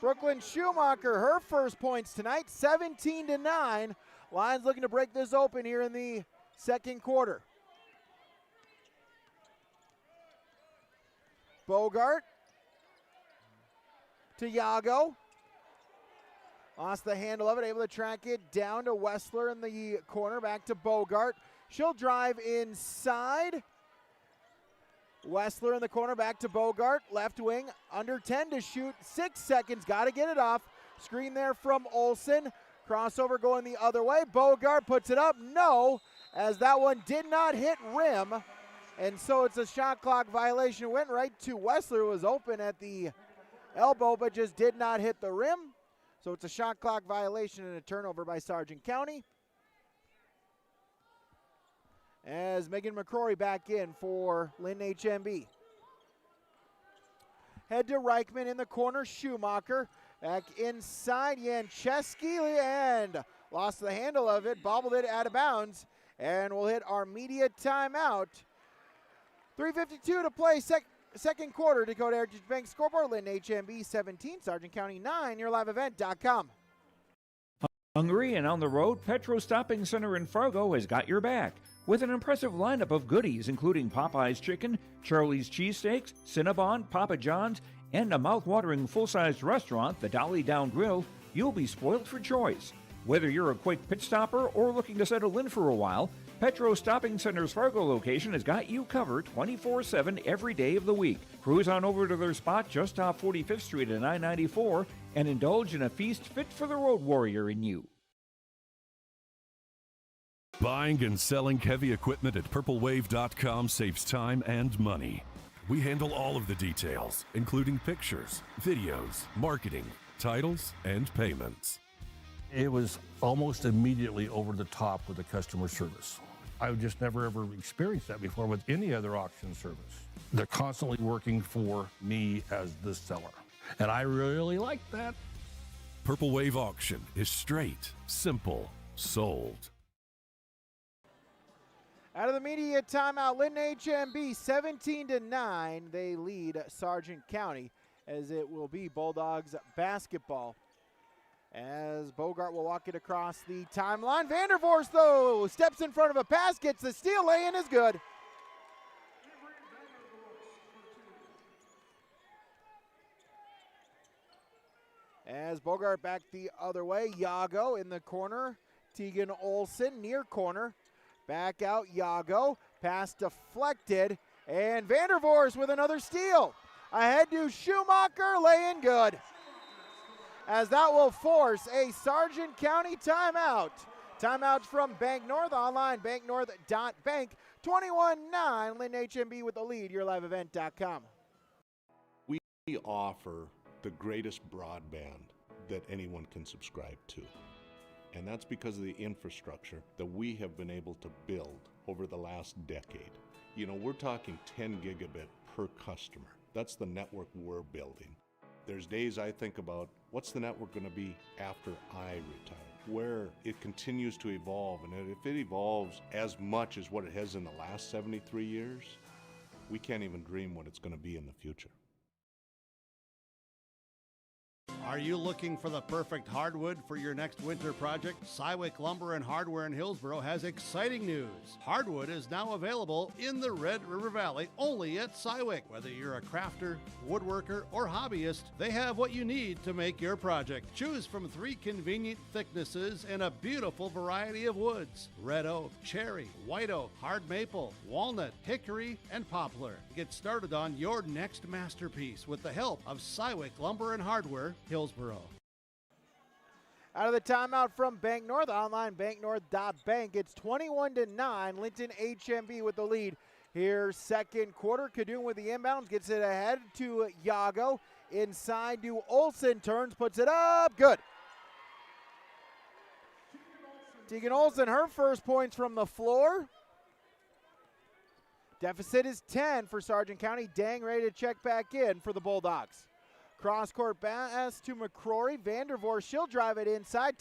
Brooklyn Schumacher, her first points tonight, 17-9. Lions looking to break this open here in the second quarter. Bogart to Yago. Lost the handle of it, able to track it down to Wessler in the corner, back to Bogart. She'll drive inside. Wessler in the corner, back to Bogart. Left wing, under 10 to shoot. 6 seconds, got to get it off. Screen there from Olsen. Crossover going the other way. Bogart puts it up. No, as that one did not hit rim. And so it's a shot clock violation. It went right to Wessler, who was open at the elbow, but just did not hit the rim. So it's a shot clock violation and a turnover by Sargent County. As Megan McCrory back in for Linton-HMB. Head to Reichman in the corner, Schumacher. Back inside, Yancheski, and lost the handle of it, bobbled it out of bounds, and we'll hit our media timeout. 3:52 to play, second quarter. Dakota Heritage Bank scoreboard, Linton-HMB 17, Sargent County 9, yourliveevent.com. Hungry and on the road, Petro Stopping Center in Fargo has got your back with an impressive lineup of goodies, including Popeye's Chicken, Charlie's Cheesesteaks, Cinnabon, Papa John's, and a mouth-watering full-sized restaurant, the Dolly Down Grill. You'll be spoiled for choice. Whether you're a quick pit stopper or looking to settle in for a while, Petro Stopping Center's Fargo location has got you covered 24/7 every day of the week. Cruise on over to their spot just off 45th Street and I-94 and indulge in a feast fit for the road warrior in you. Buying and selling heavy equipment at purplewave.com saves time and money. We handle all of the details, including pictures, videos, marketing, titles, and payments. It was almost immediately over the top with the customer service. I've just never ever experienced that before with any other auction service. They're constantly working for me as the seller, and I really like that. Purple Wave Auction is straight, simple, sold. Out of the media timeout, Linton-HMB 17-9. They lead Sargent County as it will be Bulldogs basketball. As Bogart will walk it across the timeline. Vandervorst, though, steps in front of a pass, gets the steal, lay-in is good. As Bogart back the other way, Yago in the corner. Tegan Olsen near corner. Back out, Yago. Pass deflected. And Vandervorst with another steal. Ahead to Schumacher, lay-in good. As that will force a Sargent County timeout. Timeout from Bank North, online banknorth.bank. 21-9, Linton-HMB with the lead, yourliveevent.com. We offer the greatest broadband that anyone can subscribe to. And that's because of the infrastructure that we have been able to build over the last decade. You know, we're talking 10 gigabit per customer. That's the network we're building. There's days I think about what's the network going to be after I retire, where it continues to evolve. And if it evolves as much as what it has in the last 73 years, we can't even dream what it's going to be in the future. Are you looking for the perfect hardwood for your next winter project? Cywick Lumber and Hardware in Hillsboro has exciting news. Hardwood is now available in the Red River Valley only at Cywick. Whether you're a crafter, woodworker, or hobbyist, they have what you need to make your project. Choose from 3 convenient thicknesses and a beautiful variety of woods: red oak, cherry, white oak, hard maple, walnut, hickory, and poplar. Get started on your next masterpiece with the help of Cywick Lumber and Hardware, Hillsboro. Out of the timeout from Bank North, online banknorth.bank. It's 21-9, Linton HMB with the lead here, second quarter. Kadoon with the inbounds, gets it ahead to Yago. Inside to Olsen, turns, puts it up, good. Tegan Olsen, her first points from the floor. Deficit is 10 for Sargent County. Dang ready to check back in for the Bulldogs. Cross-court pass to McCrory. Vandervoort, she'll drive it inside.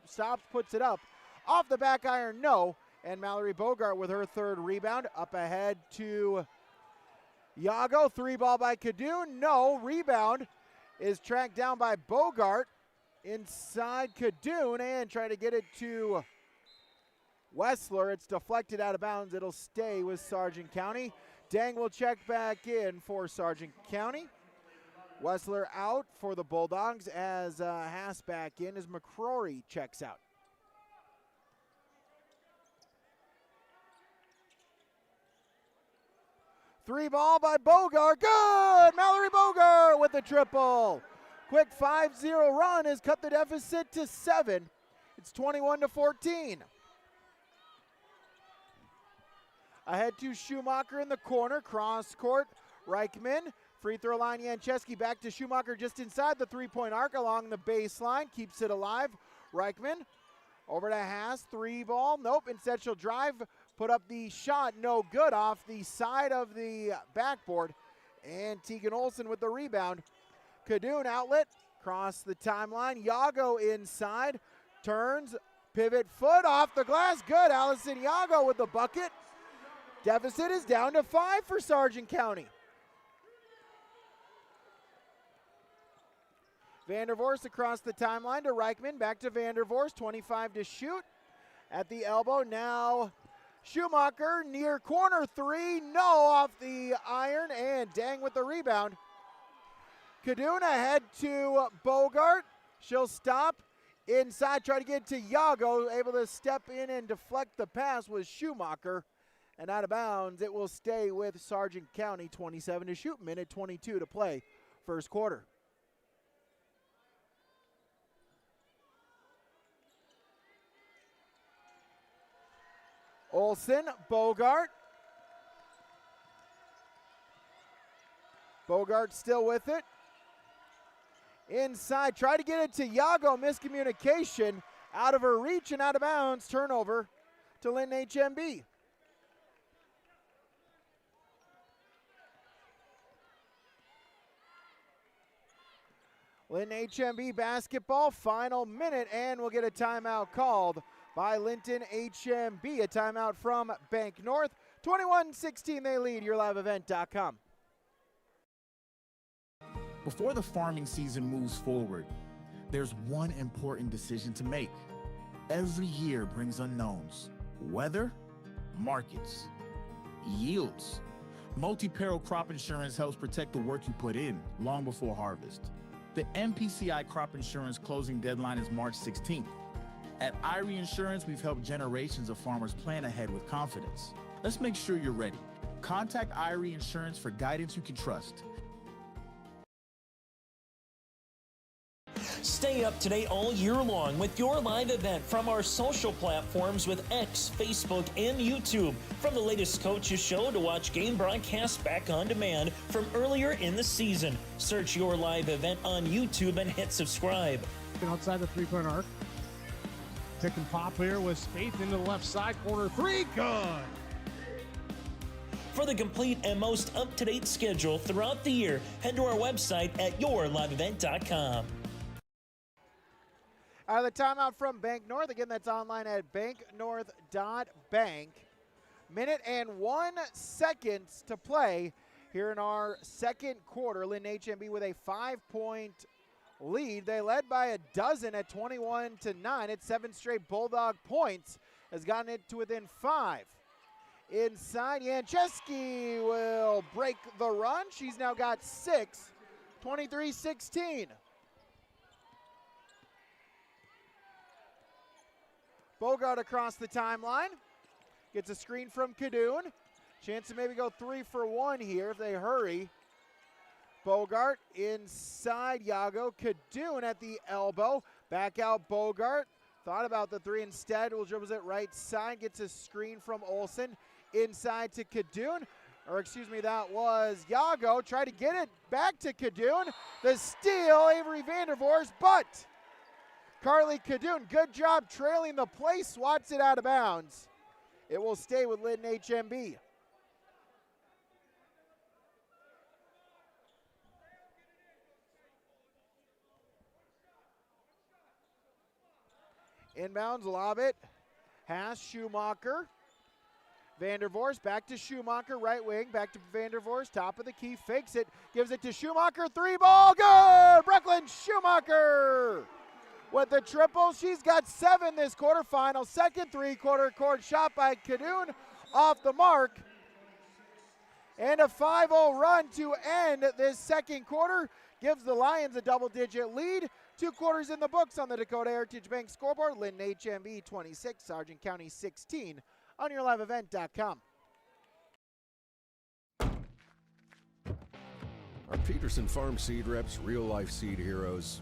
Stops, puts it up. Off the back iron, no. And Mallory Bogart with her third rebound. Up ahead to Yago. 3-ball by Kadoon, no. Rebound is tracked down by Bogart. Inside Kadoon, and try to get it to Wessler. It's deflected out of bounds. It'll stay with Sargent County. Dang will check back in for Sargent County. Wessler out for the Bulldogs as Haas back in as McCrory checks out. Three-ball by Bogart, good! Mallory Bogart with the triple. Quick 5-0 run has cut the deficit to 7. It's 21-14. Ahead to Schumacher in the corner, cross court, Reichman. Free throw line, Yancheski back to Schumacher just inside the three-point arc along the baseline. Keeps it alive. Reichman over to Haas. 3-ball. Nope. Instead she'll drive. Put up the shot. No good off the side of the backboard. And Tegan Olsen with the rebound. Kadoon outlet. Cross the timeline. Yago inside. Turns. Pivot foot off the glass. Good. Allison Yago with the bucket. Deficit is down to 5 for Sargent County. Vandervoort across the timeline to Reichman, back to Vandervoort, 25 to shoot. At the elbow, now Schumacher, near corner 3, no, off the iron, and Dang with the rebound. Kadoon ahead to Bogart, she'll stop, inside, try to get to Yago, able to step in and deflect the pass was Schumacher, and out of bounds, it will stay with Sargent County, 27 to shoot, minute 22 to play, first quarter. Olsen, Bogart. Bogart still with it. Inside, try to get it to Yago, miscommunication. Out of her reach and out of bounds, turnover to Linton-HMB. Linton-HMB basketball, final minute, and we'll get a timeout called by Linton-HMB. A timeout from Bank North. 21-16 they lead, yourliveevent.com. Before the farming season moves forward, there's one important decision to make. Every year brings unknowns. Weather, markets, yields. Multi-peril crop insurance helps protect the work you put in long before harvest. The MPCI crop insurance closing deadline is March 16th. At IRE Insurance, we've helped generations of farmers plan ahead with confidence. Let's make sure you're ready. Contact IRE Insurance for guidance you can trust. Stay up to date all year long with your live event from our social platforms with X, Facebook, and YouTube. From the latest coaches show to watch game broadcasts back on demand from earlier in the season. Search your live event on YouTube and hit subscribe. Outside the three-point arc. Pick and pop here with Spaeth into the left side corner. 3, good. For the complete and most up-to-date schedule throughout the year, head to our website at yourliveevent.com. Out of the timeout from Bank North. Again, that's online at banknorth.bank. Minute and 1 second to play here in our second quarter. Linton-HMB with a 5-point lead. They led by a dozen at 21-9. It's 7 straight Bulldog points. Has gotten it to within 5. Inside, Yancheski will break the run. She's now got 6, 23-16. Bogart across the timeline. Gets a screen from Kadoon. Chance to maybe go 3 for 1 here if they hurry. Bogart inside Yago. Kadoon at the elbow. Back out Bogart. Thought about the 3 instead. Will dribbles it right side. Gets a screen from Olsen. Inside to Kadoon. Or excuse me, that was Yago. Tried to get it back to Kadoon. The steal, Avery Vandervoors, but Carly Kadoon, good job trailing the play, swats it out of bounds. It will stay with Linton-HMB. Inbounds, lob it. Haas, Schumacher. Vandervoors back to Schumacher, right wing, back to Vandervoors, top of the key, fakes it, gives it to Schumacher, 3-ball, good! Brooklyn Schumacher with the triple. She's got 7 this quarterfinal. Second three-quarter court shot by Kadoon off the mark. And a 5-0 run to end this second quarter gives the Lions a double-digit lead. 2 quarters in the books on the Dakota Heritage Bank scoreboard. Linton-HMB 26, Sargent County 16 on yourliveevent.com. Our Peterson Farm seed reps real-life seed heroes?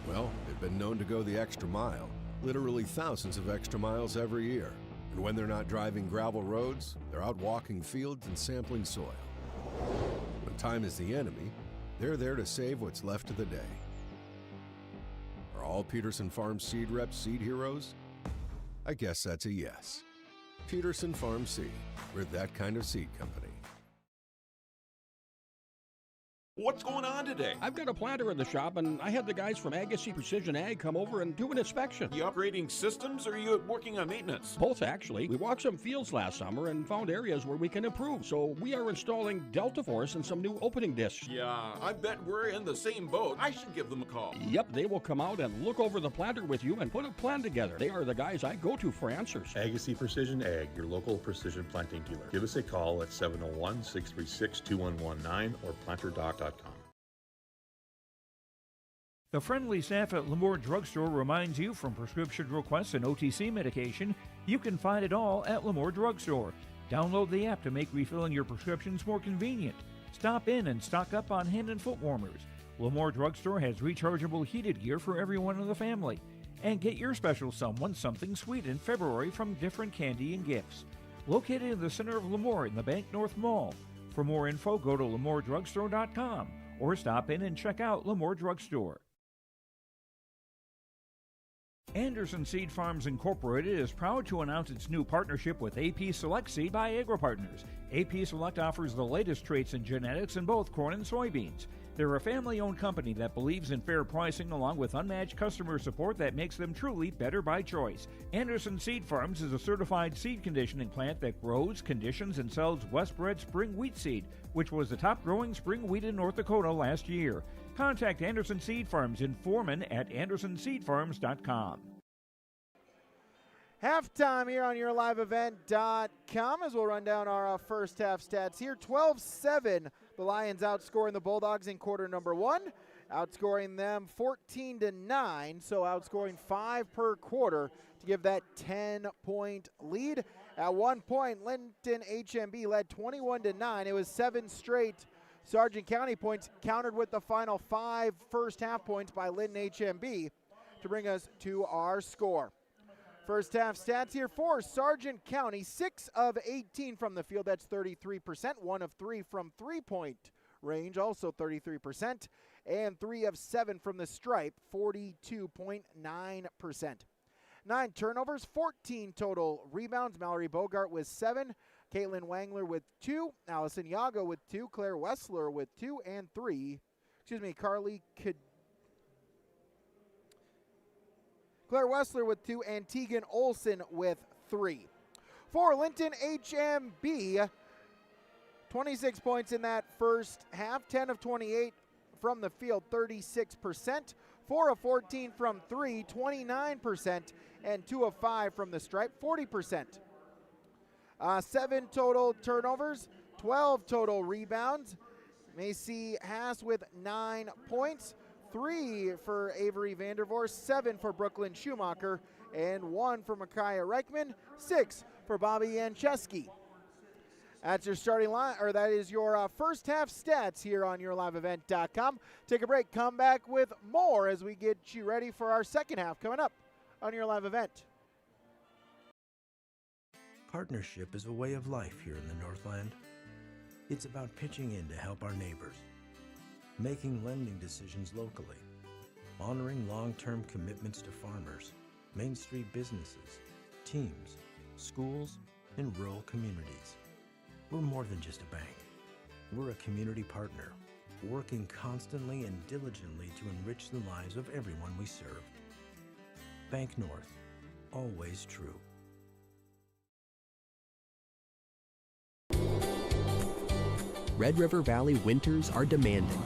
Well, they've been known to go the extra mile, literally thousands of extra miles every year. And when they're not driving gravel roads, they're out walking fields and sampling soil. When time is the enemy, they're there to save what's left of the day. Are all Peterson Farm seed reps seed heroes? I guess that's a yes. Peterson Farm Seed. We're that kind of seed company. What's going on today? I've got a planter in the shop, and I had the guys from Agassi Precision Ag come over and do an inspection. You upgrading systems, or are you working on maintenance? Both, actually. We walked some fields last summer and found areas where we can improve. So we are installing Delta Force and some new opening discs. Yeah, I bet we're in the same boat. I should give them a call. Yep, they will come out and look over the planter with you and put a plan together. They are the guys I go to for answers. Agassi Precision Ag, your local precision planting dealer. Give us a call at 701-636-2119 or planterdoc.com. The friendly staff at Lemoore Drugstore reminds you, from prescription requests and OTC medication, you can find it all at Lemoore Drugstore. Download the app to make refilling your prescriptions more convenient. Stop in and stock up on hand and foot warmers. Lemoore Drugstore has rechargeable heated gear for everyone in the family. And get your special someone something sweet in February from different candy and gifts. Located in the center of Lemoore in the Bank North Mall. For more info, go to LemooreDrugstore.com or stop in and check out Lemoore Drugstore. Anderson Seed Farms Incorporated is proud to announce its new partnership with AP Select Seed by AgriPartners. AP Select offers the latest traits and genetics in both corn and soybeans. They're a family-owned company that believes in fair pricing along with unmatched customer support that makes them truly better by choice. Anderson Seed Farms is a certified seed conditioning plant that grows, conditions, and sells Westbred spring wheat seed, which was the top-growing spring wheat in North Dakota last year. Contact Anderson Seed Farms in Foreman at andersonseedfarms.com. Halftime here on yourliveevent.com as we'll run down our first half stats here. 12-7, the Lions outscoring the Bulldogs in quarter number 1, outscoring them 14-9, so outscoring 5 per quarter to give that 10-point lead. At one point, Linton-HMB led 21-9. It was 7 straight Sargent County points, countered with the final 5 first half points by Linton-HMB to bring us to our score. First half stats here for Sargent County, 6 of 18 from the field, that's 33%, 1 of 3 from three-point range, also 33%, and 3 of 7 from the stripe, 42.9%. 9 turnovers, 14 total rebounds. Mallory Bogart with 7. Caitlin Wangler with 2, Allison Yago with 2, Claire Wessler with 2 and 3. Claire Wessler with 2 and Tegan Olson with 3. For Linton-HMB, 26 points in that first half, 10 of 28 from the field, 36%, 4 of 14 from 3, 29%, and 2 of 5 from the stripe, 40%. 7 total turnovers, 12 total rebounds. Macy Haas with 9 points, 3 for Avery Vandervoort, 7 for Brooklyn Schumacher, and 1 for Micaiah Reichman, 6 for Bobby Yancheski. That's your starting line, or that is your first half stats here on YourLiveEvent.com. Take a break, come back with more as we get you ready for our second half coming up on Your Live Event. Partnership is a way of life here in the Northland. It's about pitching in to help our neighbors, making lending decisions locally, honoring long-term commitments to farmers, Main Street businesses, teams, schools, and rural communities. We're more than just a bank. We're a community partner, working constantly and diligently to enrich the lives of everyone we serve. Bank North, always true. Red River Valley winters are demanding.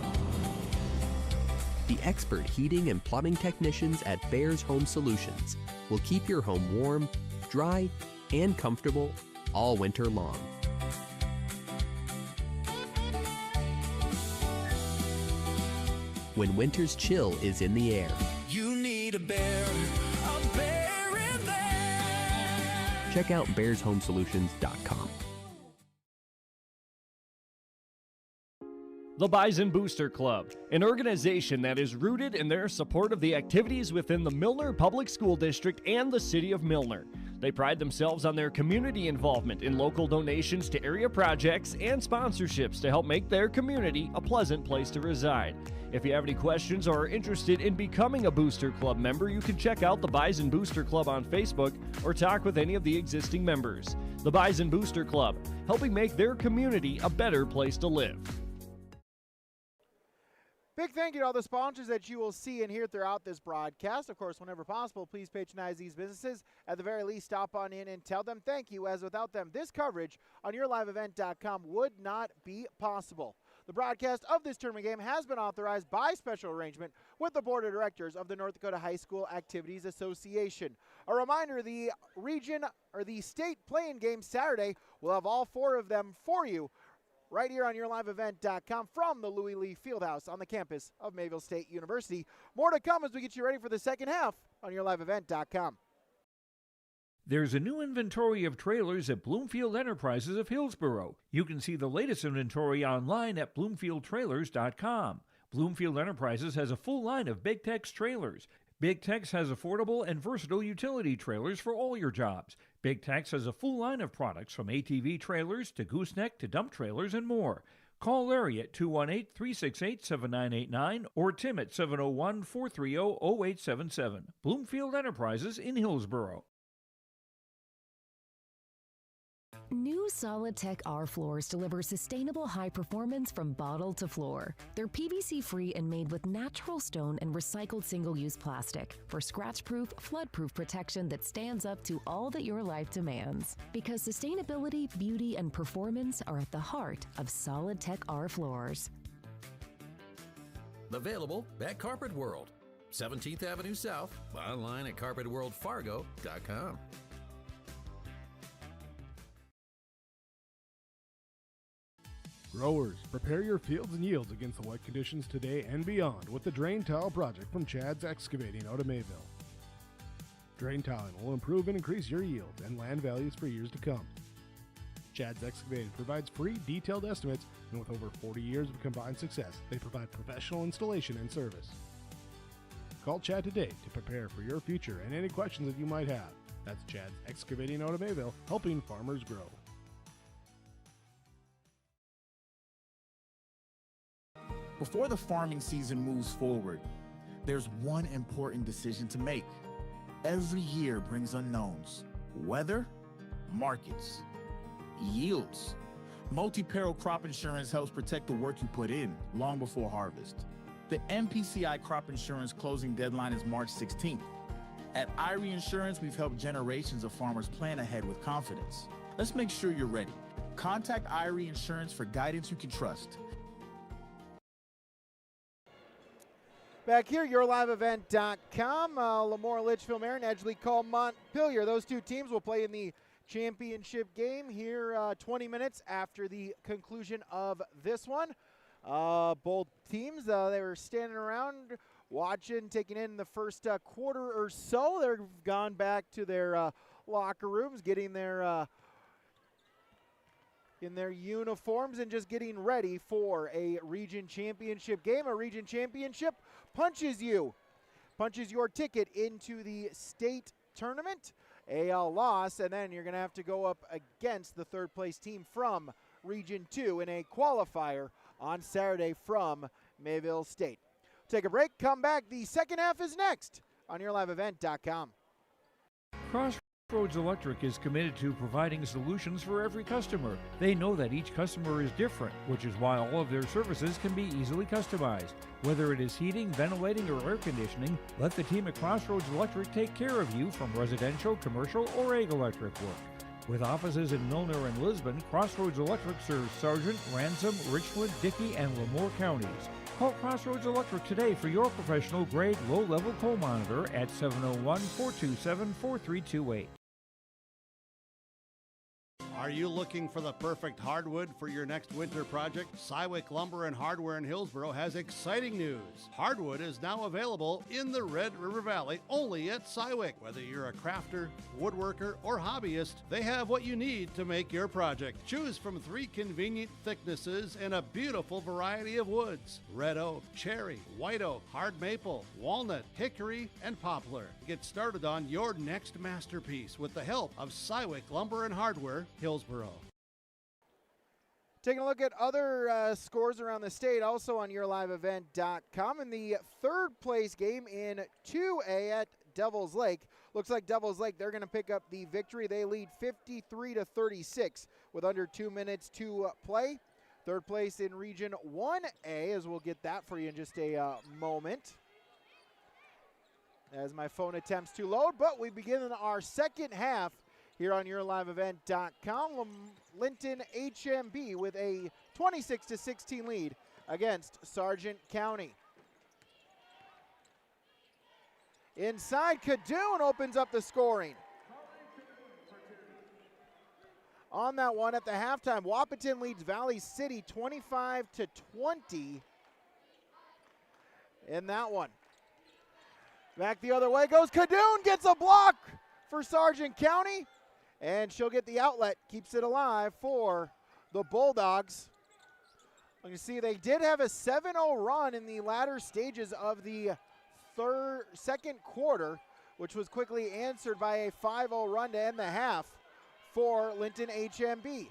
The expert heating and plumbing technicians at Bears Home Solutions will keep your home warm, dry, and comfortable all winter long. When winter's chill is in the air, You need a bear in there. check out bearshomesolutions.com. The Bison Booster Club, an organization that is rooted in their support of the activities within the Milner Public School District and the City of Milner. They pride themselves on their community involvement in local donations to area projects and sponsorships to help make their community a pleasant place to reside. If you have any questions or are interested in becoming a Booster Club member, you can check out the Bison Booster Club on Facebook or talk with any of the existing members. The Bison Booster Club, helping make their community a better place to live. Big thank you to all the sponsors that you will see and hear throughout this broadcast. Of course, whenever possible, please patronize these businesses. At the very least, stop on in and tell them thank you, as without them, this coverage on YourLiveEvent.com would not be possible. The broadcast of this tournament game has been authorized by special arrangement with the Board of Directors of the North Dakota High School Activities Association. A reminder, the state play-in game Saturday, we'll have all 4 of them for you right here on YourLiveEvent.com from the Louis Lee Fieldhouse on the campus of Mayville State University. More to come as we get you ready for the second half on YourLiveEvent.com. There's a new inventory of trailers at Bloomfield Enterprises of Hillsboro. You can see the latest inventory online at BloomfieldTrailers.com. Bloomfield Enterprises has a full line of Big Tex trailers. Big Tex has affordable and versatile utility trailers for all your jobs. Big Tex has a full line of products from ATV trailers to gooseneck to dump trailers and more. Call Larry at 218-368-7989 or Tim at 701-430-0877. Bloomfield Enterprises in Hillsboro. New Solid-Tech R floors deliver sustainable high performance from bottle to floor. They're PVC-free and made with natural stone and recycled single-use plastic for scratch-proof, flood-proof protection that stands up to all that your life demands. Because sustainability, beauty, and performance are at the heart of Solid-Tech R floors. Available at Carpet World, 17th Avenue South, online at carpetworldfargo.com. Growers, prepare your fields and yields against the wet conditions today and beyond with the Drain Tile project from Chad's Excavating out of Mayville. Drain tiling will improve and increase your yield and land values for years to come. Chad's Excavating provides free detailed estimates, and with over 40 years of combined success, they provide professional installation and service. Call Chad today to prepare for your future and any questions that you might have. That's Chad's Excavating out of Mayville, helping farmers grow. Before the farming season moves forward, there's one important decision to make. Every year brings unknowns: weather, markets. yields. Multi-peril crop insurance helps protect the work you put in long before harvest. The MPCI crop insurance closing deadline is March 16th. At IRE Insurance, we've helped generations of farmers plan ahead with confidence. Let's make sure you're ready. Contact IRE Insurance for guidance you can trust. Back here, YourLiveEvent.com. Lemoore, Litchfield, Marion, Edgeley, Call, Montpelier. Those two teams will play in the championship game here 20 minutes after the conclusion of this one. Both teams, they were standing around watching, taking in the first quarter or so. They've gone back to their locker rooms, getting their in their uniforms and just getting ready for a region championship game. A region championship punches your ticket into the state tournament. A loss, and then you're going to have to go up against the third place team from Region 2 in a qualifier on Saturday from Mayville State. Take a break, come back. The second half is next on YourLiveEvent.com. Crossroads Electric is committed to providing solutions for every customer. They know that each customer is different, which is why all of their services can be easily customized. Whether it is heating, ventilating, or air conditioning, let the team at Crossroads Electric take care of you from residential, commercial, or ag electric work. With offices in Milner and Lisbon, Crossroads Electric serves Sargent, Ransom, Richland, Dickey, and Lemoore counties. Call Crossroads Electric today for your professional-grade low-level coal monitor at 701-427-4328. Are you looking for the perfect hardwood for your next winter project? Cywick Lumber and Hardware in Hillsboro has exciting news. Hardwood is now available in the Red River Valley only at Cywick. Whether you're a crafter, woodworker, or hobbyist, they have what you need to make your project. Choose from 3 convenient thicknesses and a beautiful variety of woods: red oak, cherry, white oak, hard maple, walnut, hickory, and poplar. Get started on your next masterpiece with the help of Cywick Lumber and Hardware, Hillsboro. Taking a look at other scores around the state, also on YourLiveEvent.com. In the third place game in 2A at Devil's Lake, looks like Devil's Lake, they're going to pick up the victory. They lead 53-36 with under 2 minutes to play. Third place in Region 1A, as we'll get that for you in just a moment, as my phone attempts to load. But we begin our second half here on YourLiveEvent.com. Linton-HMB with a 26-16 lead against Sargent County. Inside, Cadoon opens up the scoring. On that one at the halftime, Wahpeton leads Valley City 25-20 in that one. Back the other way goes Cadoon, gets a block for Sargent County, and she'll get the outlet, keeps it alive for the Bulldogs. You can see they did have a 7-0 run in the latter stages of the second quarter, which was quickly answered by a 5-0 run to end the half for Linton-HMB.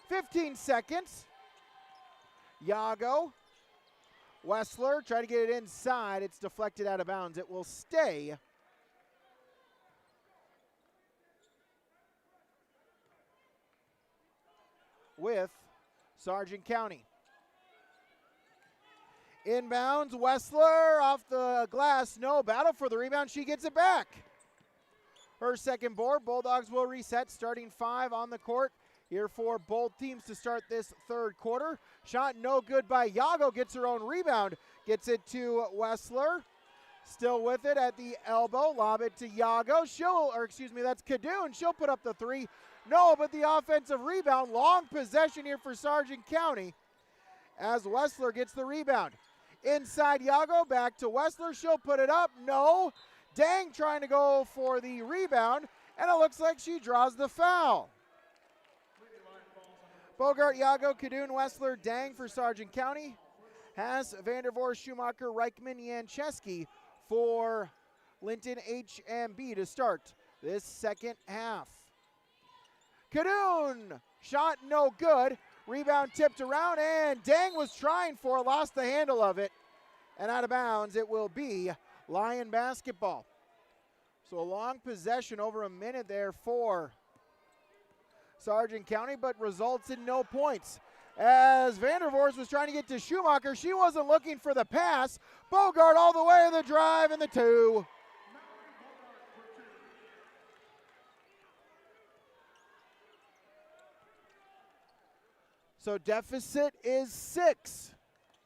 15 seconds. Yago. Wessler try to get it inside. It's deflected out of bounds. It will stay with Sargent County. Inbounds, Wessler off the glass. No battle for the rebound. She gets it back. Her second board. Bulldogs will reset, starting 5 on the court here for both teams to start this third quarter. Shot no good by Yago. Gets her own rebound. Gets it to Wessler. Still with it at the elbow. Lob it to Yago. That's Cadoon. She'll put up the 3. No, but the offensive rebound. Long possession here for Sargent County as Wessler gets the rebound. Inside Yago, back to Wessler. She'll put it up. No. Dang trying to go for the rebound, and it looks like she draws the foul. Bogart, Yago, Cadoon, Wessler, Dang for Sargent County. Has Vandervoort, Schumacher, Reichman, Yancheski for Linton-HMB to start this second half. Cadoon, shot no good. Rebound tipped around, and Dang was trying for, lost the handle of it. And out of bounds, it will be Lion basketball. So a long possession, over a minute there for Sargent County, but results in no points. As Vandervoort was trying to get to Schumacher, she wasn't looking for the pass. Bogart all the way, the drive, and the 2. So deficit is 6.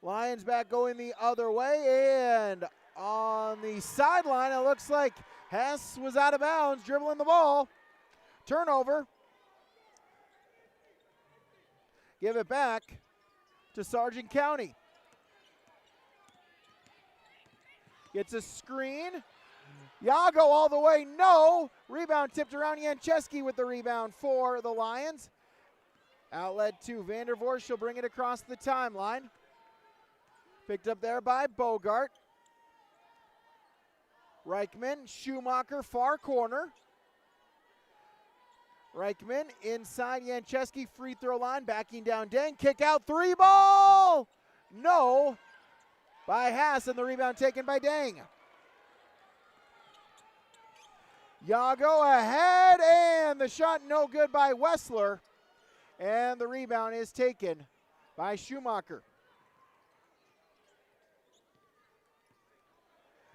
Lions back going the other way, and on the sideline, it looks like Hess was out of bounds, dribbling the ball. Turnover. Give it back to Sargent County. Gets a screen. Yago all the way, no. Rebound tipped around. Yancheski with the rebound for the Lions. Outlet to Vandervoort. She'll bring it across the timeline. Picked up there by Bogart. Reichman, Schumacher, far corner. Reichman inside Yancheski, free throw line, backing down Dang. Kick out, 3 ball! No. By Haas, and the rebound taken by Dang. Yago ahead, and the shot no good by Wessler. And the rebound is taken by Schumacher.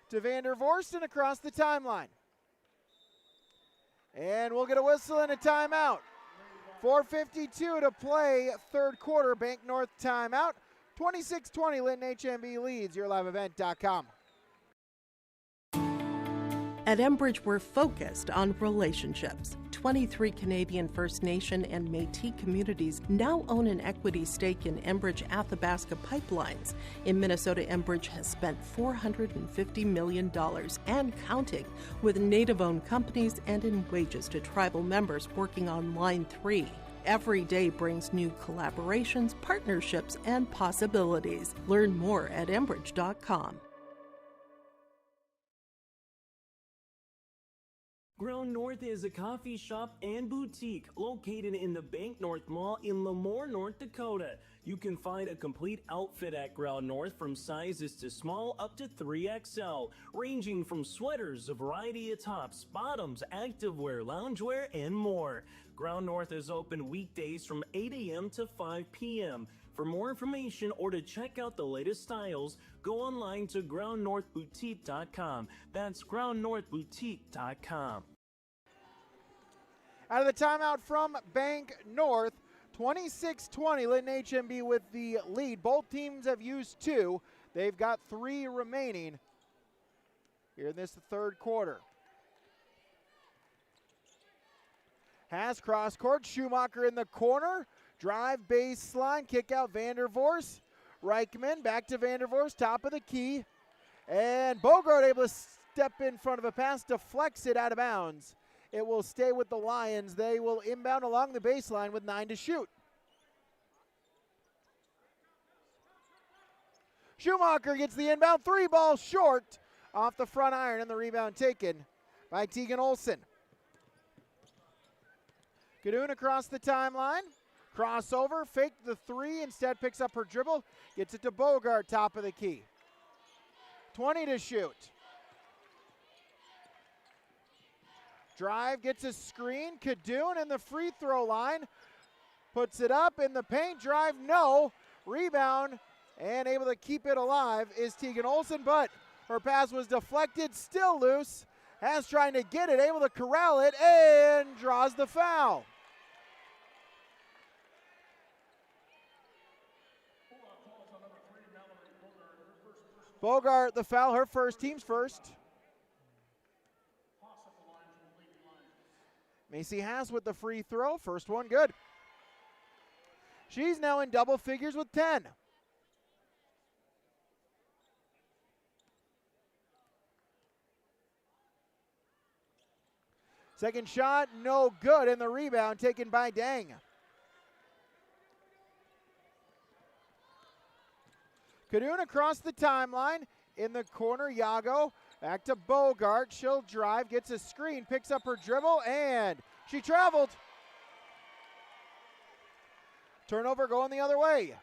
To Vandervoort and across the timeline. And we'll get a whistle and a timeout. 4:52 to play, third quarter. Bank North timeout. 26-20, Linton-HMB leads, YourLiveEvent.com. At Enbridge, we're focused on relationships. 23 Canadian First Nation and Métis communities now own an equity stake in Enbridge Athabasca Pipelines. In Minnesota, Enbridge has spent $450 million and counting with Native-owned companies and in wages to tribal members working on Line 3. Every day brings new collaborations, partnerships, and possibilities. Learn more at Enbridge.com. Ground North is a coffee shop and boutique located in the Bank North Mall in Lemoore, North Dakota. You can find a complete outfit at Ground North from sizes to small up to 3XL, ranging from sweaters, a variety of tops, bottoms, activewear, loungewear, and more. Ground North is open weekdays from 8 a.m. to 5 p.m. For more information or to check out the latest styles, go online to groundnorthboutique.com. That's groundnorthboutique.com. Out of the timeout from Bank North, 26-20, Linton-HMB with the lead. Both teams have used 2. They've got 3 remaining here in this third quarter. Has cross court, Schumacher in the corner. Drive baseline, kick out Vandervoort. Reichman back to Vandervoort, top of the key. And Bogart able to step in front of a pass, deflects it out of bounds. It will stay with the Lions. They will inbound along the baseline with 9 to shoot. Schumacher gets the inbound, 3 ball short off the front iron, and the rebound taken by Tegan Olson. Cadoon across the timeline. Crossover, faked the 3, instead picks up her dribble, gets it to Bogart, top of the key. 20 to shoot. Drive, gets a screen, Cadoon in the free throw line, puts it up in the paint, drive, no. Rebound, and able to keep it alive is Tegan Olson, but her pass was deflected, still loose. Has trying to get it, able to corral it, and draws the foul. Bogart, the foul, her first, team's first. Macy Haas with the free throw, first one good. She's now in double figures with 10. Second shot, no good, and the rebound taken by Dang. Cadoon across the timeline, in the corner, Yago, back to Bogart, she'll drive, gets a screen, picks up her dribble, and she traveled. Turnover going the other way.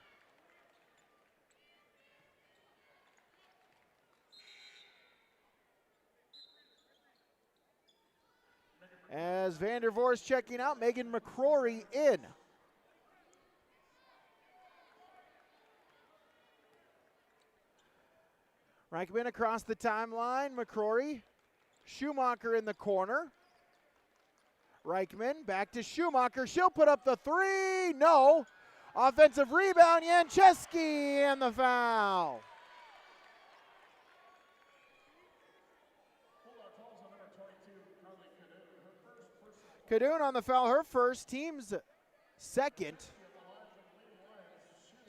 As Vandervoorst checking out, Megan McCrory in. Reichman across the timeline, McCrory. Schumacher in the corner. Reichman back to Schumacher. She'll put up the three. No. Offensive rebound, Jancheski, and the foul. Cadoon on the foul, her first, team's second.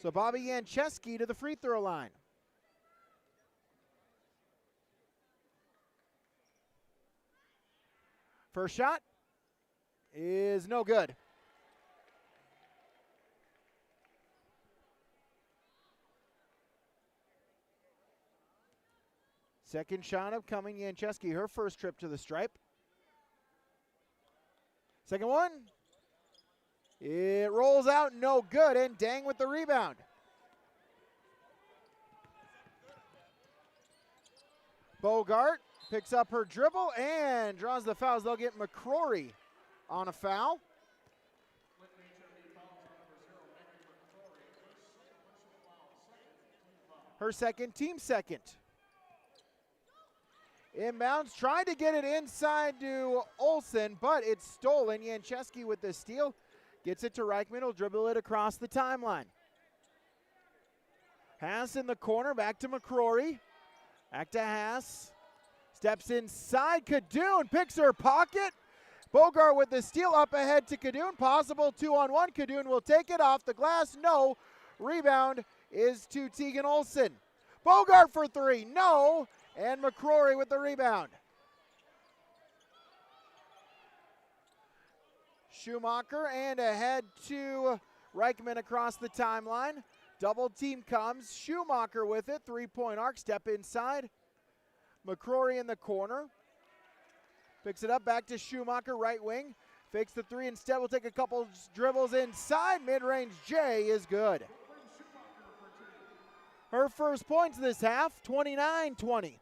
So Bobby Jancheski to the free throw line. First shot is no good. Second shot upcoming, Jancheski, her first trip to the stripe. Second one. It rolls out, no good, and Dang with the rebound. Bogart picks up her dribble and draws the fouls. They'll get McCrory on a foul. Her second, team second. Inbounds, tried to get it inside to Olsen, but it's stolen. Jancheski with the steal. Gets it to Reichman, will dribble it across the timeline. Haas in the corner, back to McCrory. Back to Haas. Steps inside, Cadoon picks her pocket. Bogart with the steal up ahead to Cadoon. Possible 2-on-1, Cadoon will take it off the glass, no. Rebound is to Tegan Olsen. Bogart for three, no. And McCrory with the rebound. Schumacher and ahead to Reichman across the timeline. Double team comes. Schumacher with it. 3-point arc. Step inside. McCrory in the corner. Picks it up back to Schumacher, right wing. Fakes the three instead. Will take a couple dribbles inside. Mid-range J is good. Her first points this half, 29-20.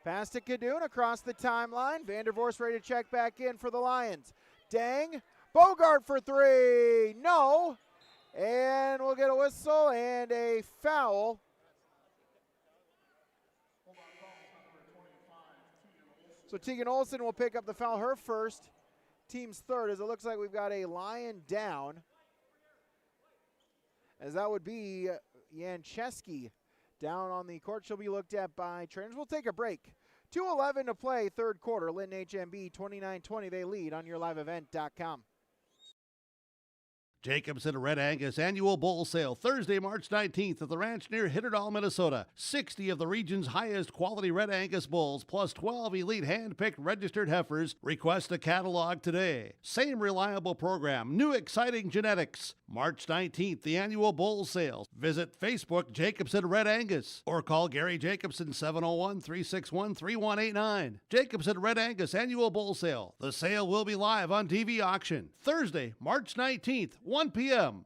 Pass to Cadoon across the timeline. Vandervoorst ready to check back in for the Lions. Dang. Bogart for three. No. And we'll get a whistle and a foul. So Tegan Olsen will pick up the foul, her first, team's third, as it looks like we've got a Lion down. As that would be Jancheski down on the court. She'll be looked at by trainers. We'll take a break. 2:11 to play, third quarter. Linton-HMB 29-20. They lead on YourLiveEvent.com. Jacobson Red Angus Annual Bull Sale, Thursday, March 19th at the ranch near Hitterdall, Minnesota. 60 of the region's highest quality Red Angus bulls, plus 12 elite hand-picked registered heifers. Request a catalog today. Same reliable program, new exciting genetics. March 19th, the Annual Bull Sale. Visit Facebook Jacobson Red Angus or call Gary Jacobson 701-361-3189. Jacobson Red Angus Annual Bull Sale. The sale will be live on TV auction. Thursday, March 19th, 1 p.m.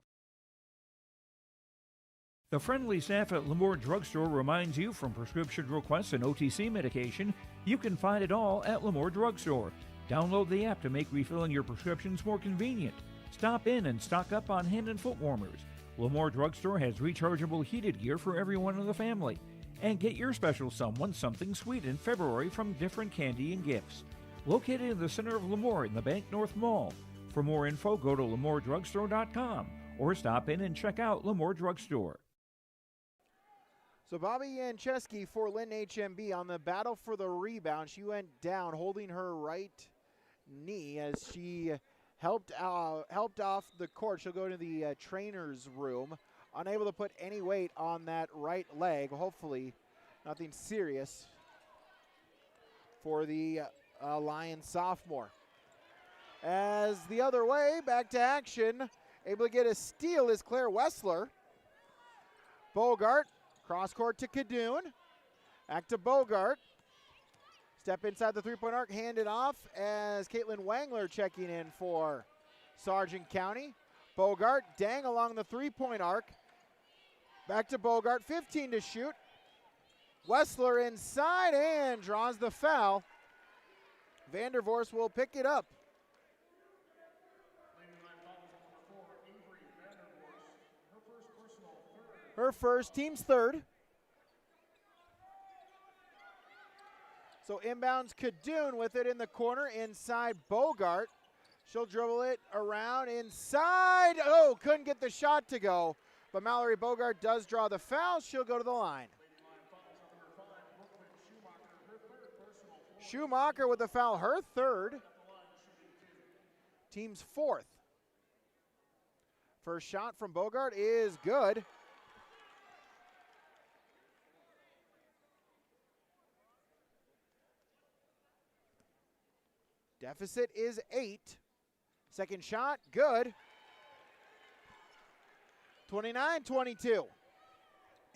The friendly staff at Lemoore Drugstore reminds you, from prescription requests and OTC medication, you can find it all at Lemoore Drugstore. Download the app to make refilling your prescriptions more convenient. Stop in and stock up on hand and foot warmers. Lemoore Drugstore has rechargeable heated gear for everyone in the family. And get your special someone something sweet in February from different candy and gifts. Located in the center of Lemoore in the Bank North Mall. For more info, go to LemooreDrugstore.com or stop in and check out Lemoore Drugstore. So Bobby Jancheski for Linton-HMB on the battle for the rebound. She went down holding her right knee as she helped off the court. She'll go to the trainer's room. Unable to put any weight on that right leg. Hopefully nothing serious for the Lions sophomore. As the other way, back to action. Able to get a steal is Claire Wessler. Bogart, cross court to Cadoon. Back to Bogart. Step inside the three-point arc, hand it off as Caitlin Wangler checking in for Sargent County. Bogart, Dang along the three-point arc. Back to Bogart, 15 to shoot. Wessler inside and draws the foul. Vandervorst will pick it up. Her first, team's third. So inbounds Kadoon with it in the corner, inside Bogart. She'll dribble it around inside. Oh, couldn't get the shot to go. But Mallory Bogart does draw the foul. She'll go to the line. Schumacher with the foul, her third. Team's fourth. First shot from Bogart is good. Deficit is 8. Second shot, good. 29-22.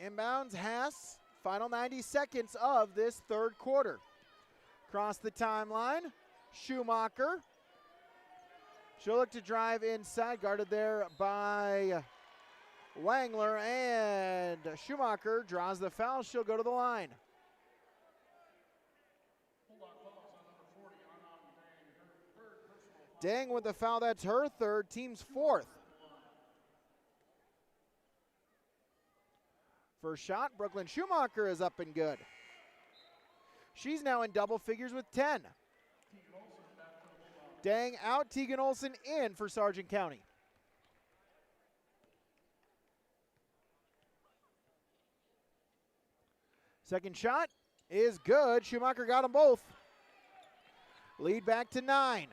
Inbounds Haas. Final 90 seconds of this third quarter. Across the timeline, Schumacher. She'll look to drive inside, guarded there by Wangler, and Schumacher draws the foul. She'll go to the line. Dang with the foul, that's her third, team's fourth. First shot, Brooklyn Schumacher is up and good. She's now in double figures with 10. Dang out, Tegan Olson in for Sargent County. Second shot is good. Schumacher got them both. Lead back to 9.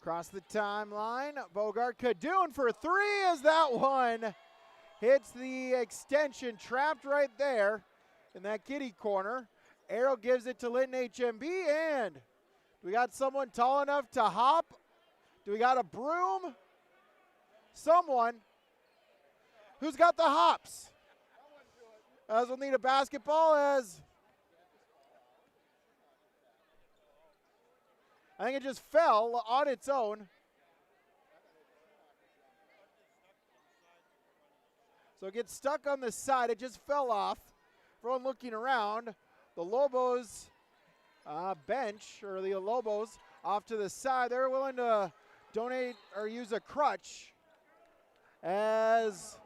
Across the timeline, Bogart Kadoon for 3 as that one hits the extension, trapped right there in that kitty corner. Arrow gives it to Linton-HMB, and do we got someone tall enough to hop? Do we got a broom? Someone. Who's got the hops? As we'll need a basketball as I think it just fell on its own. So it gets stuck on the side. It just fell off. Everyone looking around. The Lobos bench, or the Lobos off to the side. They're willing to donate or use a crutch as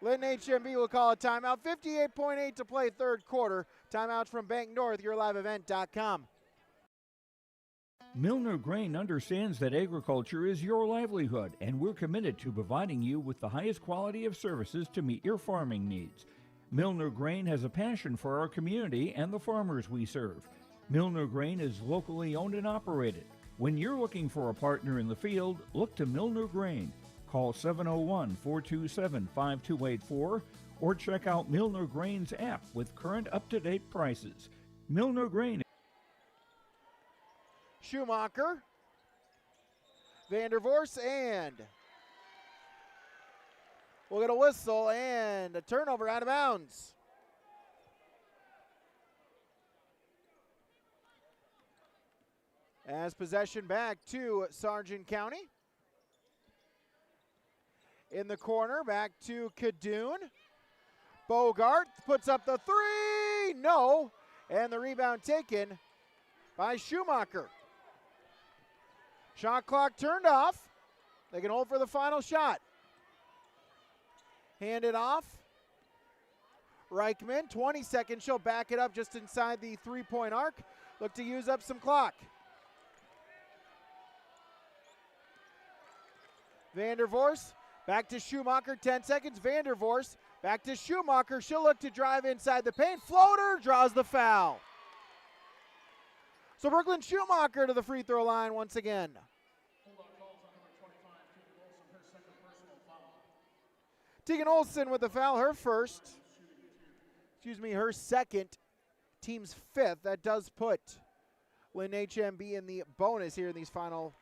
Linton-HMB will call a timeout. 58.8 to play third quarter. Timeouts from Bank North, yourliveevent.com. Milner Grain understands that agriculture is your livelihood, and we're committed to providing you with the highest quality of services to meet your farming needs. Milner Grain has a passion for our community and the farmers we serve. Milner Grain is locally owned and operated. When you're looking for a partner in the field, look to Milner Grain. Call 701-427-5284 or check out Milner Grain's app with current up-to-date prices. Milner Grain. Schumacher, Vandervorst, and we'll get a whistle and a turnover out of bounds. As possession back to Sargent County. In the corner, back to Kadoon. Bogart puts up the 3, no, and the rebound taken by Schumacher. Shot clock turned off. They can hold for the final shot. Hand it off. Reichman, 20 seconds. She'll back it up just inside the three-point arc. Look to use up some clock. Vandervorst, back to Schumacher, 10 seconds. Vandervorst, back to Schumacher. She'll look to drive inside the paint. Floater, draws the foul. So Brooklyn Schumacher to the free throw line once again. Tegan Olson with the foul, her second, team's fifth. That does put Linton-HMB in the bonus here in these final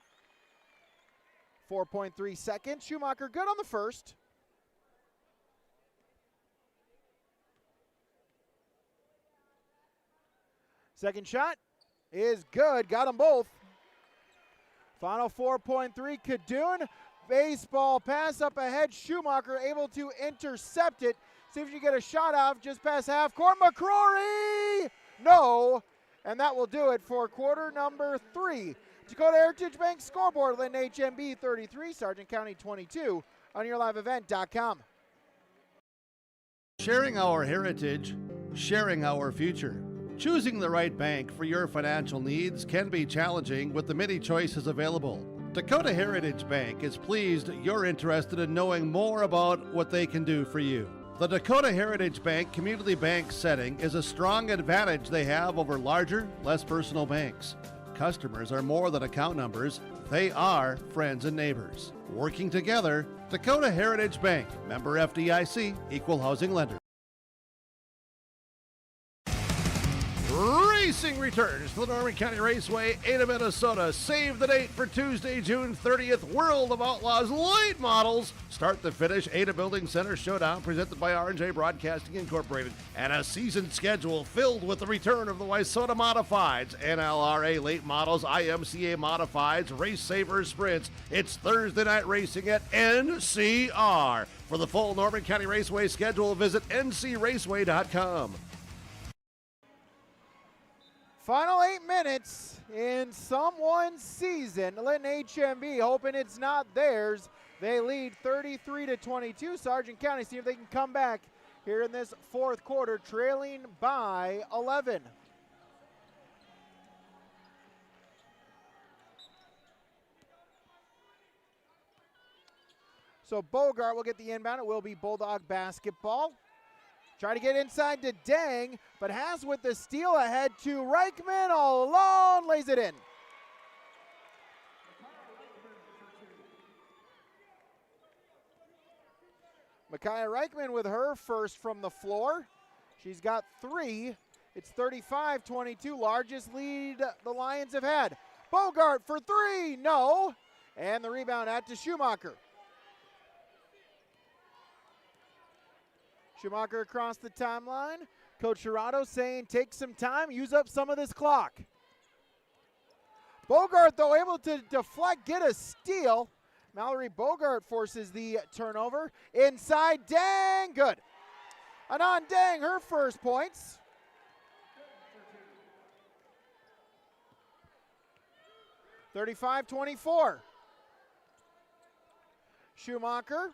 4.3 seconds. Schumacher good on the first. Second shot is good, got them both. Final 4.3, Kadoon, baseball pass up ahead. Schumacher able to intercept it. See if you get a shot off just past half court. McCrory! No. And that will do it for quarter number 3. Dakota Heritage Bank scoreboard, Linton-HMB 33, Sargent County 22 on YourLiveEvent.com. Sharing our heritage, sharing our future. Choosing the right bank for your financial needs can be challenging with the many choices available. Dakota Heritage Bank is pleased you're interested in knowing more about what they can do for you. The Dakota Heritage Bank community bank setting is a strong advantage they have over larger, less personal banks. Customers are more than account numbers, they are friends and neighbors. Working together, Dakota Heritage Bank, member FDIC, equal housing lender. Racing returns to the Norman County Raceway, Ada, Minnesota. Save the date for Tuesday, June 30th. World of Outlaws late models. Start the finish. Ada Building Center Showdown presented by R&J Broadcasting Incorporated. And a season schedule filled with the return of the Wysota Modifieds, NLRA late models, IMCA Modifieds, Race Savers Sprints. It's Thursday night racing at NCR. For the full Norman County Raceway schedule, visit ncraceway.com. Final 8 minutes in someone's season. Linton-HMB hoping it's not theirs. They lead 33-22. Sargent County see if they can come back here in this fourth quarter, trailing by 11. So Bogart will get the inbound. It will be Bulldog basketball. Try to get inside to Dang, but has with the steal ahead to Reichman all alone, lays it in. Micaiah Reichman with her first from the floor. She's got 3. It's 35-22, largest lead the Lions have had. Bogart for 3, no. And the rebound out to Schumacher. Schumacher across the timeline. Coach Gerardo saying take some time, use up some of this clock. Bogart, though, able to deflect, get a steal. Mallory Bogart forces the turnover. Inside, Dang, good. Anon Dang, her first points. (35-24). Schumacher.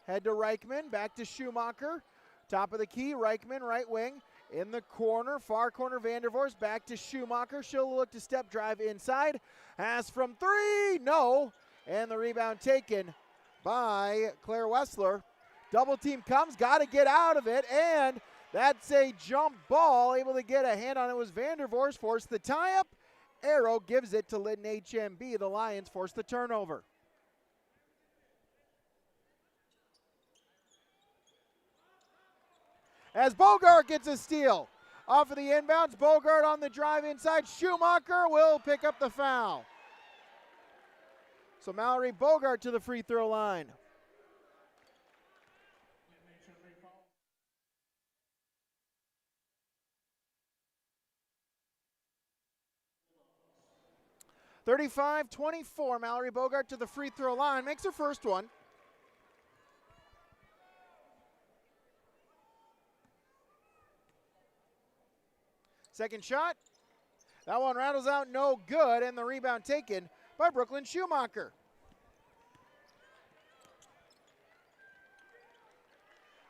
Head to Reichman, back to Schumacher. Top of the key, Reichman, right wing. In the corner, far corner, Vandervorst, back to Schumacher. She'll look to step drive inside. Has from 3, no. And the rebound taken by Claire Wessler. Double team comes, got to get out of it, and that's a jump ball. Able to get a hand on it was Vandervorst, forced the tie-up. Arrow gives it to Linton-HMB. The Lions force the turnover. As Bogart gets a steal. Off of the inbounds, Bogart on the drive inside. Schumacher will pick up the foul. So Mallory Bogart to the free throw line. (35-24). Mallory Bogart to the free throw line. Makes her first one. Second shot. That one rattles out, no good, and the rebound taken by Brooklyn Schumacher.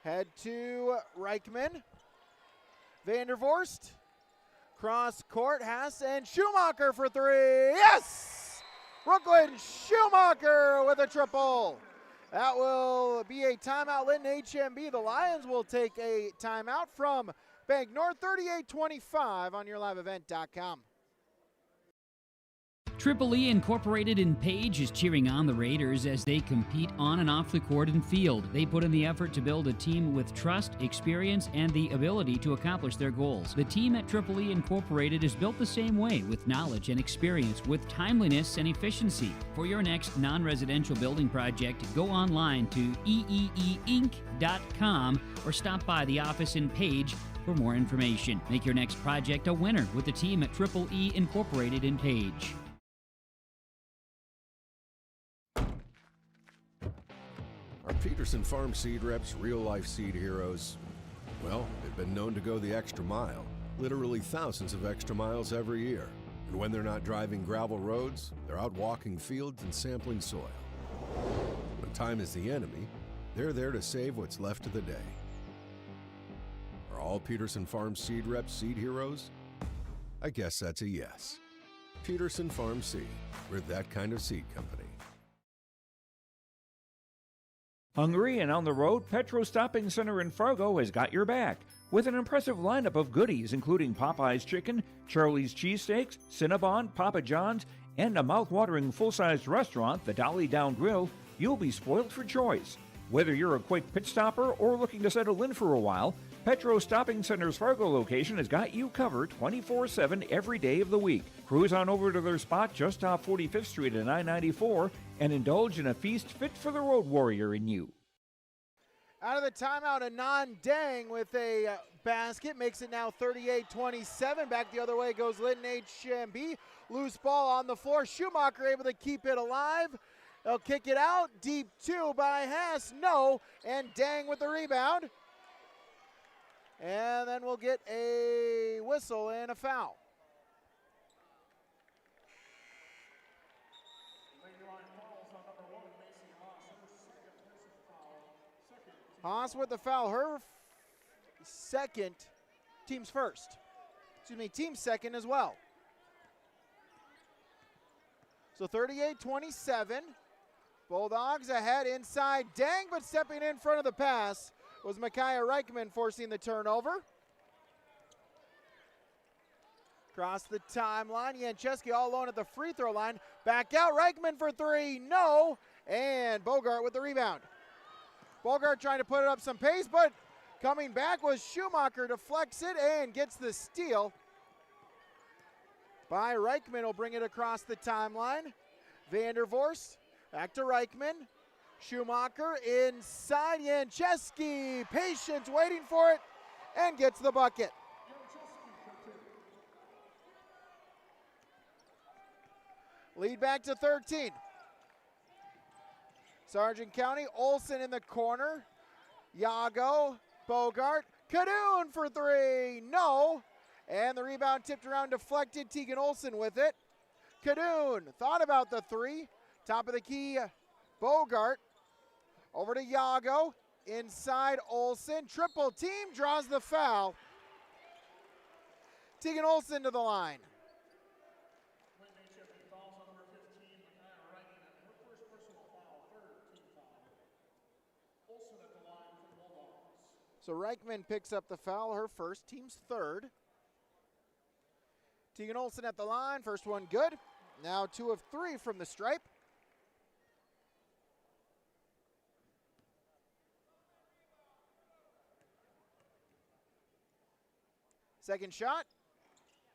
Head to Reichman. Vandervorst. Cross court, Haas and Schumacher for 3. Yes! Brooklyn Schumacher with a triple. That will be a timeout. Linton-HMB. The Lions will take a timeout from Bank North. 38-25 on YourLiveEvent.com. Triple E Incorporated in Page is cheering on the Raiders as they compete on and off the court and field. They put in the effort to build a team with trust, experience, and the ability to accomplish their goals. The team at Triple E Incorporated is built the same way, with knowledge and experience, with timeliness and efficiency. For your next non-residential building project, go online to eeeinc.com or stop by the office in Page for more information. Make your next project a winner with the team at Triple E Incorporated in Page. Our Peterson Farm Seed Reps, real-life seed heroes, well, they've been known to go the extra mile, literally thousands of extra miles every year. And when they're not driving gravel roads, they're out walking fields and sampling soil. When time is the enemy, they're there to save what's left of the day. Are all Peterson Farm Seed Reps seed heroes? I guess that's a yes. Peterson Farm Seed, we're that kind of seed company. Hungry and on the road, Petro Stopping Center in Fargo has got your back with an impressive lineup of goodies including Popeye's Chicken, Charlie's Cheesesteaks, Cinnabon, Papa John's, and a mouth-watering full-sized restaurant, the Dolly Down Grill. You'll be spoiled for choice. Whether you're a quick pit stopper or looking to settle in for a while, Petro Stopping Center's Fargo location has got you covered 24/7 every day of the week. Cruise on over to their spot just off 45th Street at I-94 and indulge in a feast fit for the road warrior in you. Out of the timeout, Anand Dang with a basket makes it now 38-27. Back the other way goes Linton-HMB. Loose ball on the floor. Schumacher able to keep it alive. They'll kick it out. Deep two by Hess. No. And Dang with the rebound. And then we'll get a whistle and a foul. Haas with the foul, her second, team's first. Excuse me, team's second as well. So 38-27, Bulldogs ahead inside. Dang, but stepping in front of the pass was Micaiah Reichman forcing the turnover. Across the timeline, Yancheski all alone at the free throw line. Back out, Reichman for three, no. And Bogart with the rebound. Bogart trying to put it up some pace, but coming back was Schumacher, deflects it and gets the steal by Reichman. Will bring it across the timeline. Vandervorst back to Reichman. Schumacher inside, Yancheski, patience, waiting for it, and gets the bucket. Lead back to 13. Sargent County, Olsen in the corner. Yago, Bogart, Cadoon for three, no. And the rebound tipped around, deflected, Tegan Olsen with it. Cadoon thought about the three. Top of the key, Bogart. Over to Yago, inside Olsen. Triple team, draws the foul. Tegan Olsen to the line. So Reichman picks up the foul, her first, team's third. Tegan Olsen at the line, first one good. Now 2 of 3 from the stripe. Second shot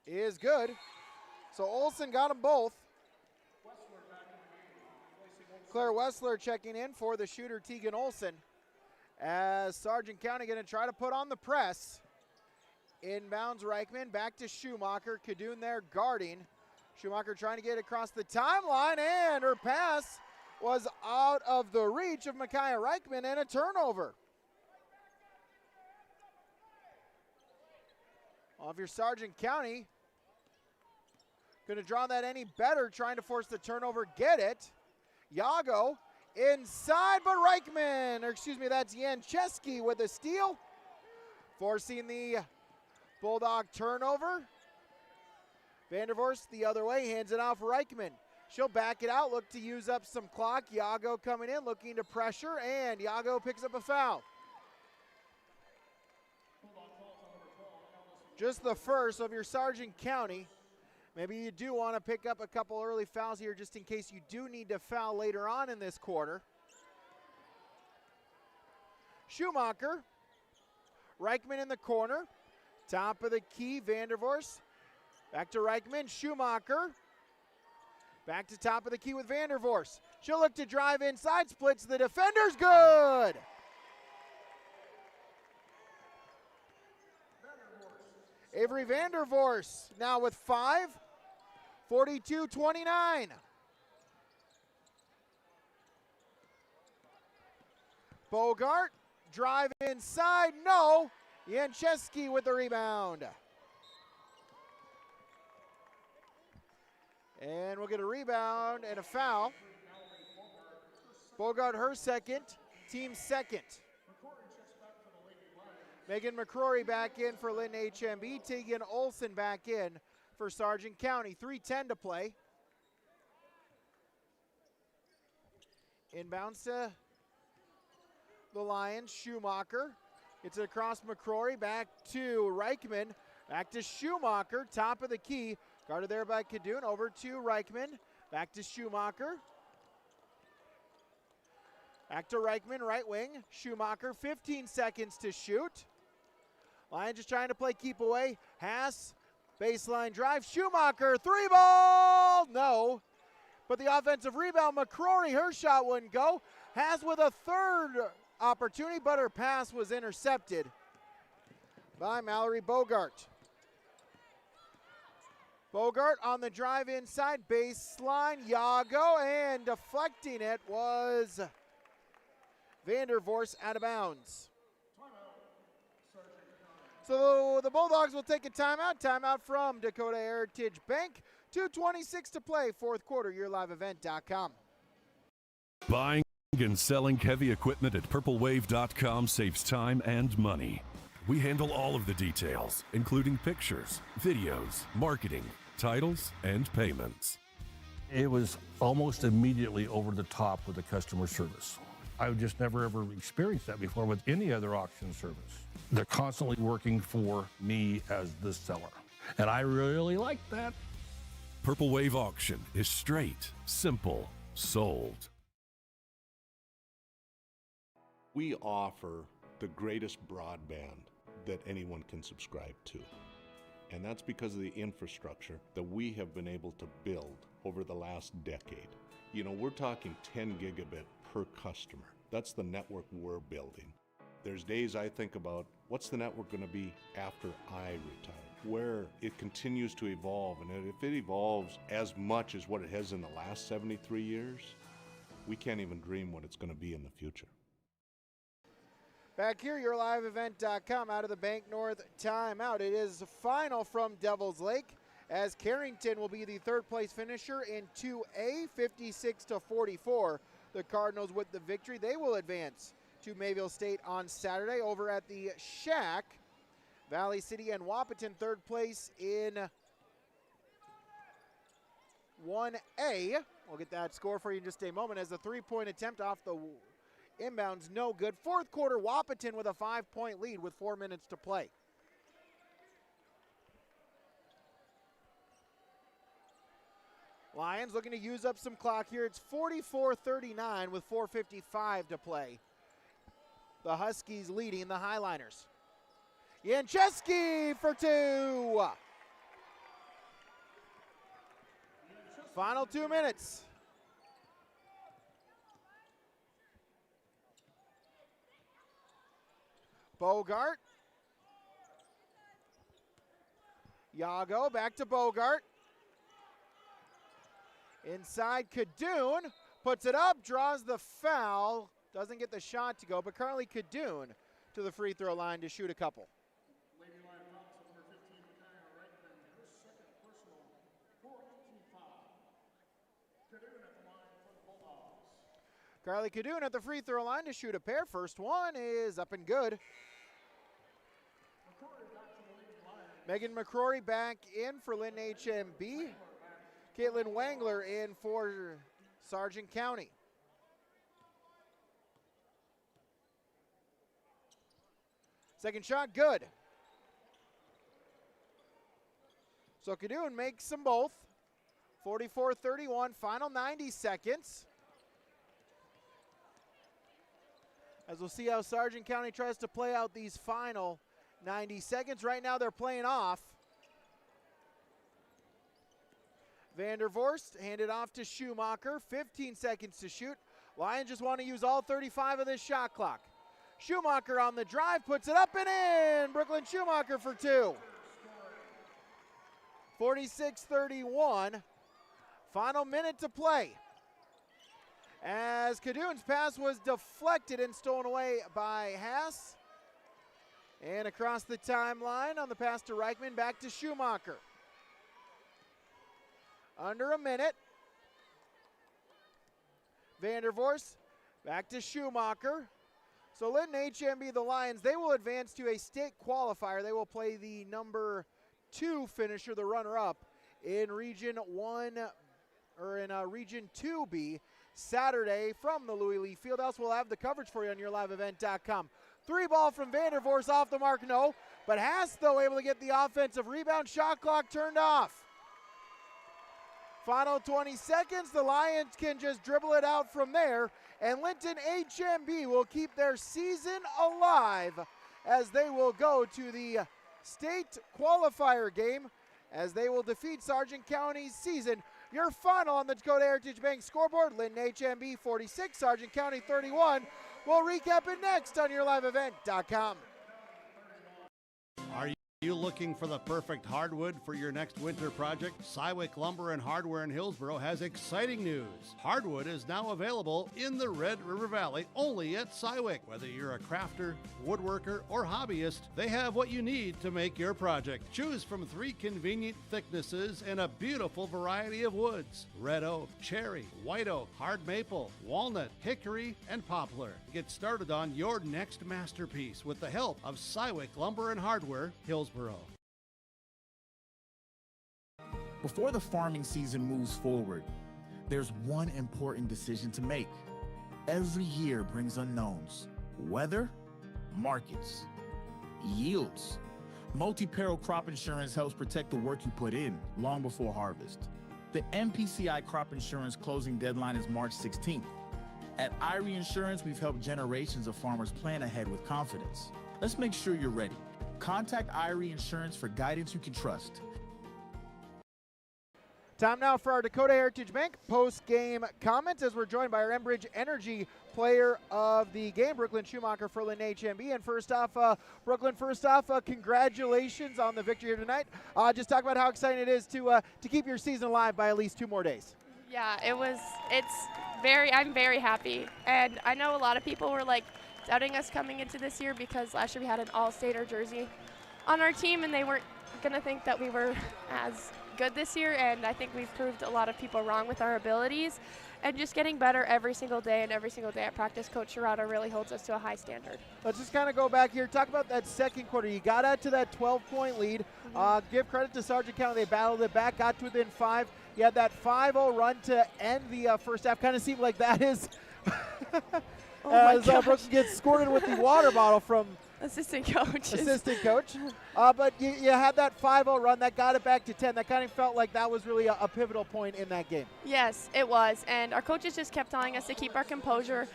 is good. So Olsen got them both. Claire Wessler checking in for the shooter Tegan Olsen. As Sargent County going to try to put on the press. Inbounds Reichman, back to Schumacher. Cadoon there guarding. Schumacher trying to get across the timeline, and her pass was out of the reach of Micaiah Reichman, and a turnover. Well, if you're Sargent County, going to draw that any better, trying to force the turnover, get it. Yago inside, but Reichman, or excuse me, that's Yancheski with a steal, forcing the Bulldog turnover. Vandervorst the other way, hands it off Reichman. She'll back it out, look to use up some clock. Yago coming in, looking to pressure, and Yago picks up a foul. Just the first of your Sargent County. Maybe you do want to pick up a couple early fouls here just in case you do need to foul later on in this quarter. Schumacher, Reichman in the corner. Top of the key, Vandervorst. Back to Reichman, Schumacher. Back to top of the key with Vandervorst. She'll look to drive inside, splits the defenders, good! Avery Vandervorst now with 5, 42-29. Bogart, drive inside, no. Yancheski with the rebound. And we'll get a rebound and a foul. Bogart, her second, team second. Megan McCrory back in for Linton-HMB. Tegan Olson back in for Sargent County. 3:10 to play. Inbounds to the Lions. Schumacher. Gets it across McCrory. Back to Reichman. Back to Schumacher. Top of the key. Guarded there by Kadoon. Over to Reichman. Back to Schumacher. Back to Reichman, right wing. Schumacher, 15 seconds to shoot. Lions just trying to play keep away. Haas, baseline drive. Schumacher, 3-ball, no. But the offensive rebound, McCrory, her shot wouldn't go. Haas with a third opportunity, but her pass was intercepted by Mallory Bogart. Bogart on the drive inside, baseline, Yago, and deflecting it was Vandervorst out of bounds. So the Bulldogs will take a timeout. Timeout from Dakota Heritage Bank. 2:26 to play, fourth quarter, YourLiveEvent.com. Buying and selling heavy equipment at PurpleWave.com saves time and money. We handle all of the details, including pictures, videos, marketing, titles, and payments. It was almost immediately over the top with the customer service. I've just never ever experienced that before with any other auction service. They're constantly working for me as the seller, and I really like that. Purple Wave Auction is straight, simple, sold. We offer the greatest broadband that anyone can subscribe to. And that's because of the infrastructure that we have been able to build over the last decade. You know, we're talking 10 gigabit per customer. That's the network we're building. There's days I think about, what's the network going to be after I retire? Where it continues to evolve, and if it evolves as much as what it has in the last 73 years, we can't even dream what it's going to be in the future. Back here, YourLiveEvent.com, out of the Bank North timeout. It is final from Devil's Lake, as Carrington will be the third place finisher in 2A, 56-44. The Cardinals with the victory. They will advance to Mayville State on Saturday over at the Shack. Valley City and Wapaton third place in 1A. We'll get that score for you in just a moment, as the three-point attempt off the inbounds no good. Fourth quarter, Wapaton with a 5-point lead with 4 minutes to play. Lions looking to use up some clock here. It's 44-39 with 4:55 to play. The Huskies leading the Highliners. Yancheski for two. Final 2 minutes. Bogart. Yago back to Bogart. Inside, Kadoon puts it up, draws the foul, doesn't get the shot to go, but currently Kadoon to the free throw line to shoot a couple. Carly Kadoon at the free throw line to shoot a pair. First one is up and good. Megan McCrory back in for Linton-HMB. Caitlin Wangler in for Sargent County. Second shot, good. So Kadoon makes them both. 44-31, final 90 seconds. As we'll see how Sargent County tries to play out these final 90 seconds. Right now they're playing off. Vandervorst handed off to Schumacher. 15 seconds to shoot. Lions just want to use all 35 of this shot clock. Schumacher on the drive, puts it up and in. Brooklyn Schumacher for two. 46-31. Final minute to play. as Kadun's pass was deflected and stolen away by Haas. And across the timeline on the pass to Reichman, back to Schumacher. Under a minute. Vandervorst back to Schumacher. So Linton HMB, the Lions, they will advance to a state qualifier. They will play the number 2 finisher, the runner-up, in Region 1 or in Region 2B Saturday from the Louis Lee Fieldhouse. We'll have the coverage for you on yourliveevent.com. 3-ball from Vandervorst, off the mark, no. But Haas, though, able to get the offensive rebound. Shot clock turned off. Final 20 seconds. The Lions can just dribble it out from there. And Linton HMB will keep their season alive as they will go to the state qualifier game as they will defeat Sargent County's season. Your final on the Dakota Heritage Bank scoreboard, Linton HMB 46, Sargent County 31. We'll recap it next on yourliveevent.com. Are you looking for the perfect hardwood for your next winter project? Cywick Lumber and Hardware in Hillsboro has exciting news. Hardwood is now available in the Red River Valley only at Cywick. Whether you're a crafter, woodworker, or hobbyist, they have what you need to make your project. Choose from 3 convenient thicknesses and a beautiful variety of woods: red oak, cherry, white oak, hard maple, walnut, hickory, and poplar. Get started on your next masterpiece with the help of Cywick Lumber and Hardware, Hillsboro. Before the farming season moves forward, there's one important decision to make. Every year brings unknowns: weather, markets, yields. Multi-peril crop insurance helps protect the work you put in long before harvest. The MPCI crop insurance closing deadline is March 16th. At Irie Insurance, we've helped generations of farmers plan ahead with confidence. Let's make sure you're ready. Contact Irie Insurance for guidance you can trust. Time now for our Dakota Heritage Bank post-game comments as we're joined by our Enbridge Energy player of the game, Brooklyn Schumacher for Linton HMB. And first off, Brooklyn, congratulations on the victory here tonight. Just talk about how exciting it is to keep your season alive by at least 2 more days. Yeah, I'm very happy. And I know a lot of people were doubting us coming into this year because last year we had an all-stater jersey on our team and they weren't going to think that we were as good this year, and I think we've proved a lot of people wrong with our abilities and just getting better every single day, and every single day at practice, Coach Sherrata really holds us to a high standard. Let's just kind of go back here. Talk about that second quarter. You got out to that 12-point lead. Give credit to Sargent County. They battled it back, got to within 5. You had that 5-0 run to end the first half. Kind of seemed like that is as Brooklyn gets squirted with the water bottle from assistant coach. But you had that 5-0 run that got it back to 10. That kind of felt like that was really a pivotal point in that game. Yes, it was. And our coaches just kept telling us to keep our composure.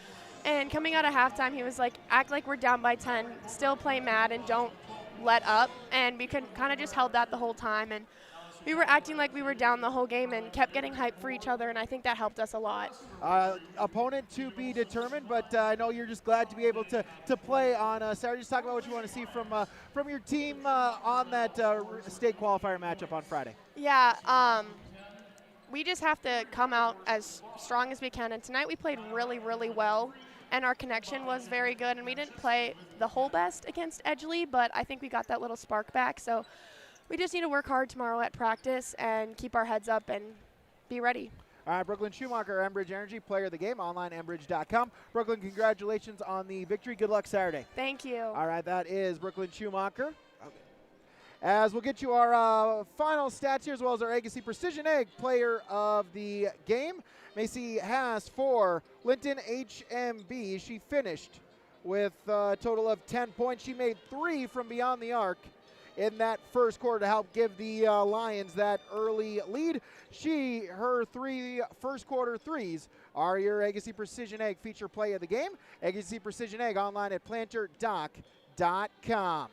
And coming out of halftime, he was like, act like we're down by 10, still play mad, and don't let up. And we kind of just held that the whole time. And we were acting like we were down the whole game and kept getting hyped for each other, and I think that helped us a lot. Opponent to be determined, but I know you're just glad to be able to play on Saturday. Just talk about what you want to see from your team on that state qualifier matchup on Friday. Yeah, we just have to come out as strong as we can, and tonight we played really, really well, and our connection was very good, and we didn't play the whole best against Edgeley, but I think we got that little spark back, so we just need to work hard tomorrow at practice and keep our heads up and be ready. All right, Brooklyn Schumacher, Enbridge Energy, player of the game, online enbridge.com. Brooklyn, congratulations on the victory. Good luck Saturday. Thank you. All right, that is Brooklyn Schumacher. As we'll get you our final stats here, as well as our Agassi Precision Egg player of the game, Macy Haas for Linton HMB. She finished with a total of 10 points. She made 3 from beyond the arc in that first quarter to help give the Lions that early lead. Her 3 first quarter threes are your Agassi Precision Egg feature play of the game. Agassi Precision Egg online at planterdoc.com.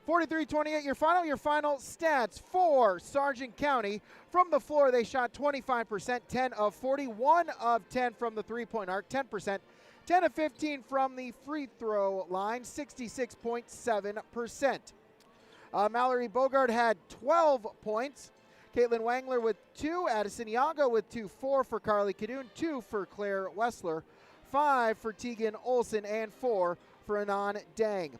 43-28 your final stats for Sargent County. From the floor, they shot 25%, 10 of 40, 1 of 10 from the three-point arc, 10%. 10 of 15 from the free throw line, 66.7%. Mallory Bogart had 12 points. Caitlin Wangler with 2. Addison Iago with 2. 4 for Carly Cadoon. 2 for Claire Wessler. 5 for Tegan Olson. And 4 for Anon Dang.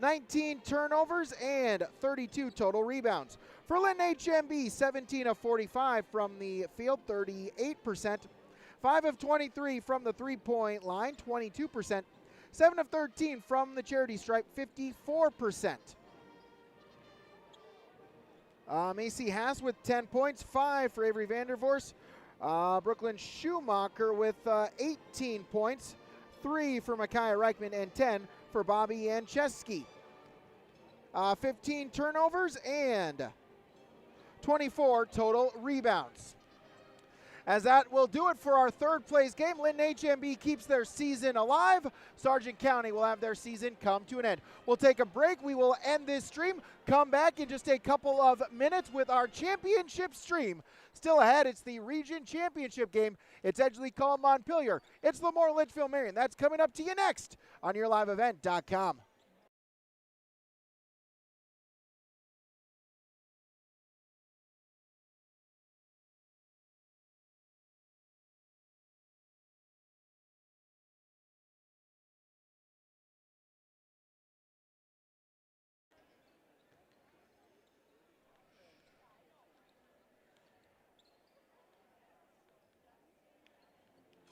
19 turnovers and 32 total rebounds. For Linton-HMB, 17 of 45 from the field, 38%. 5 of 23 from the three-point line, 22%. 7 of 13 from the charity stripe, 54%. Macy Haas with 10 points, 5 for Avery Vandervorst. Brooklyn Schumacher with 18 points, 3 for Micaiah Reichman, and 10 for Bobby Yancheski. 15 turnovers and 24 total rebounds. As that will do it for our third place game. Linton-HMB keeps their season alive. Sargent County will have their season come to an end. We'll take a break. We will end this stream. Come back in just a couple of minutes with our championship stream. Still ahead, it's the region championship game. It's Edgeley Call Montpelier. It's Lemoore Litchfield Marion. That's coming up to you next on YourLiveEvent.com.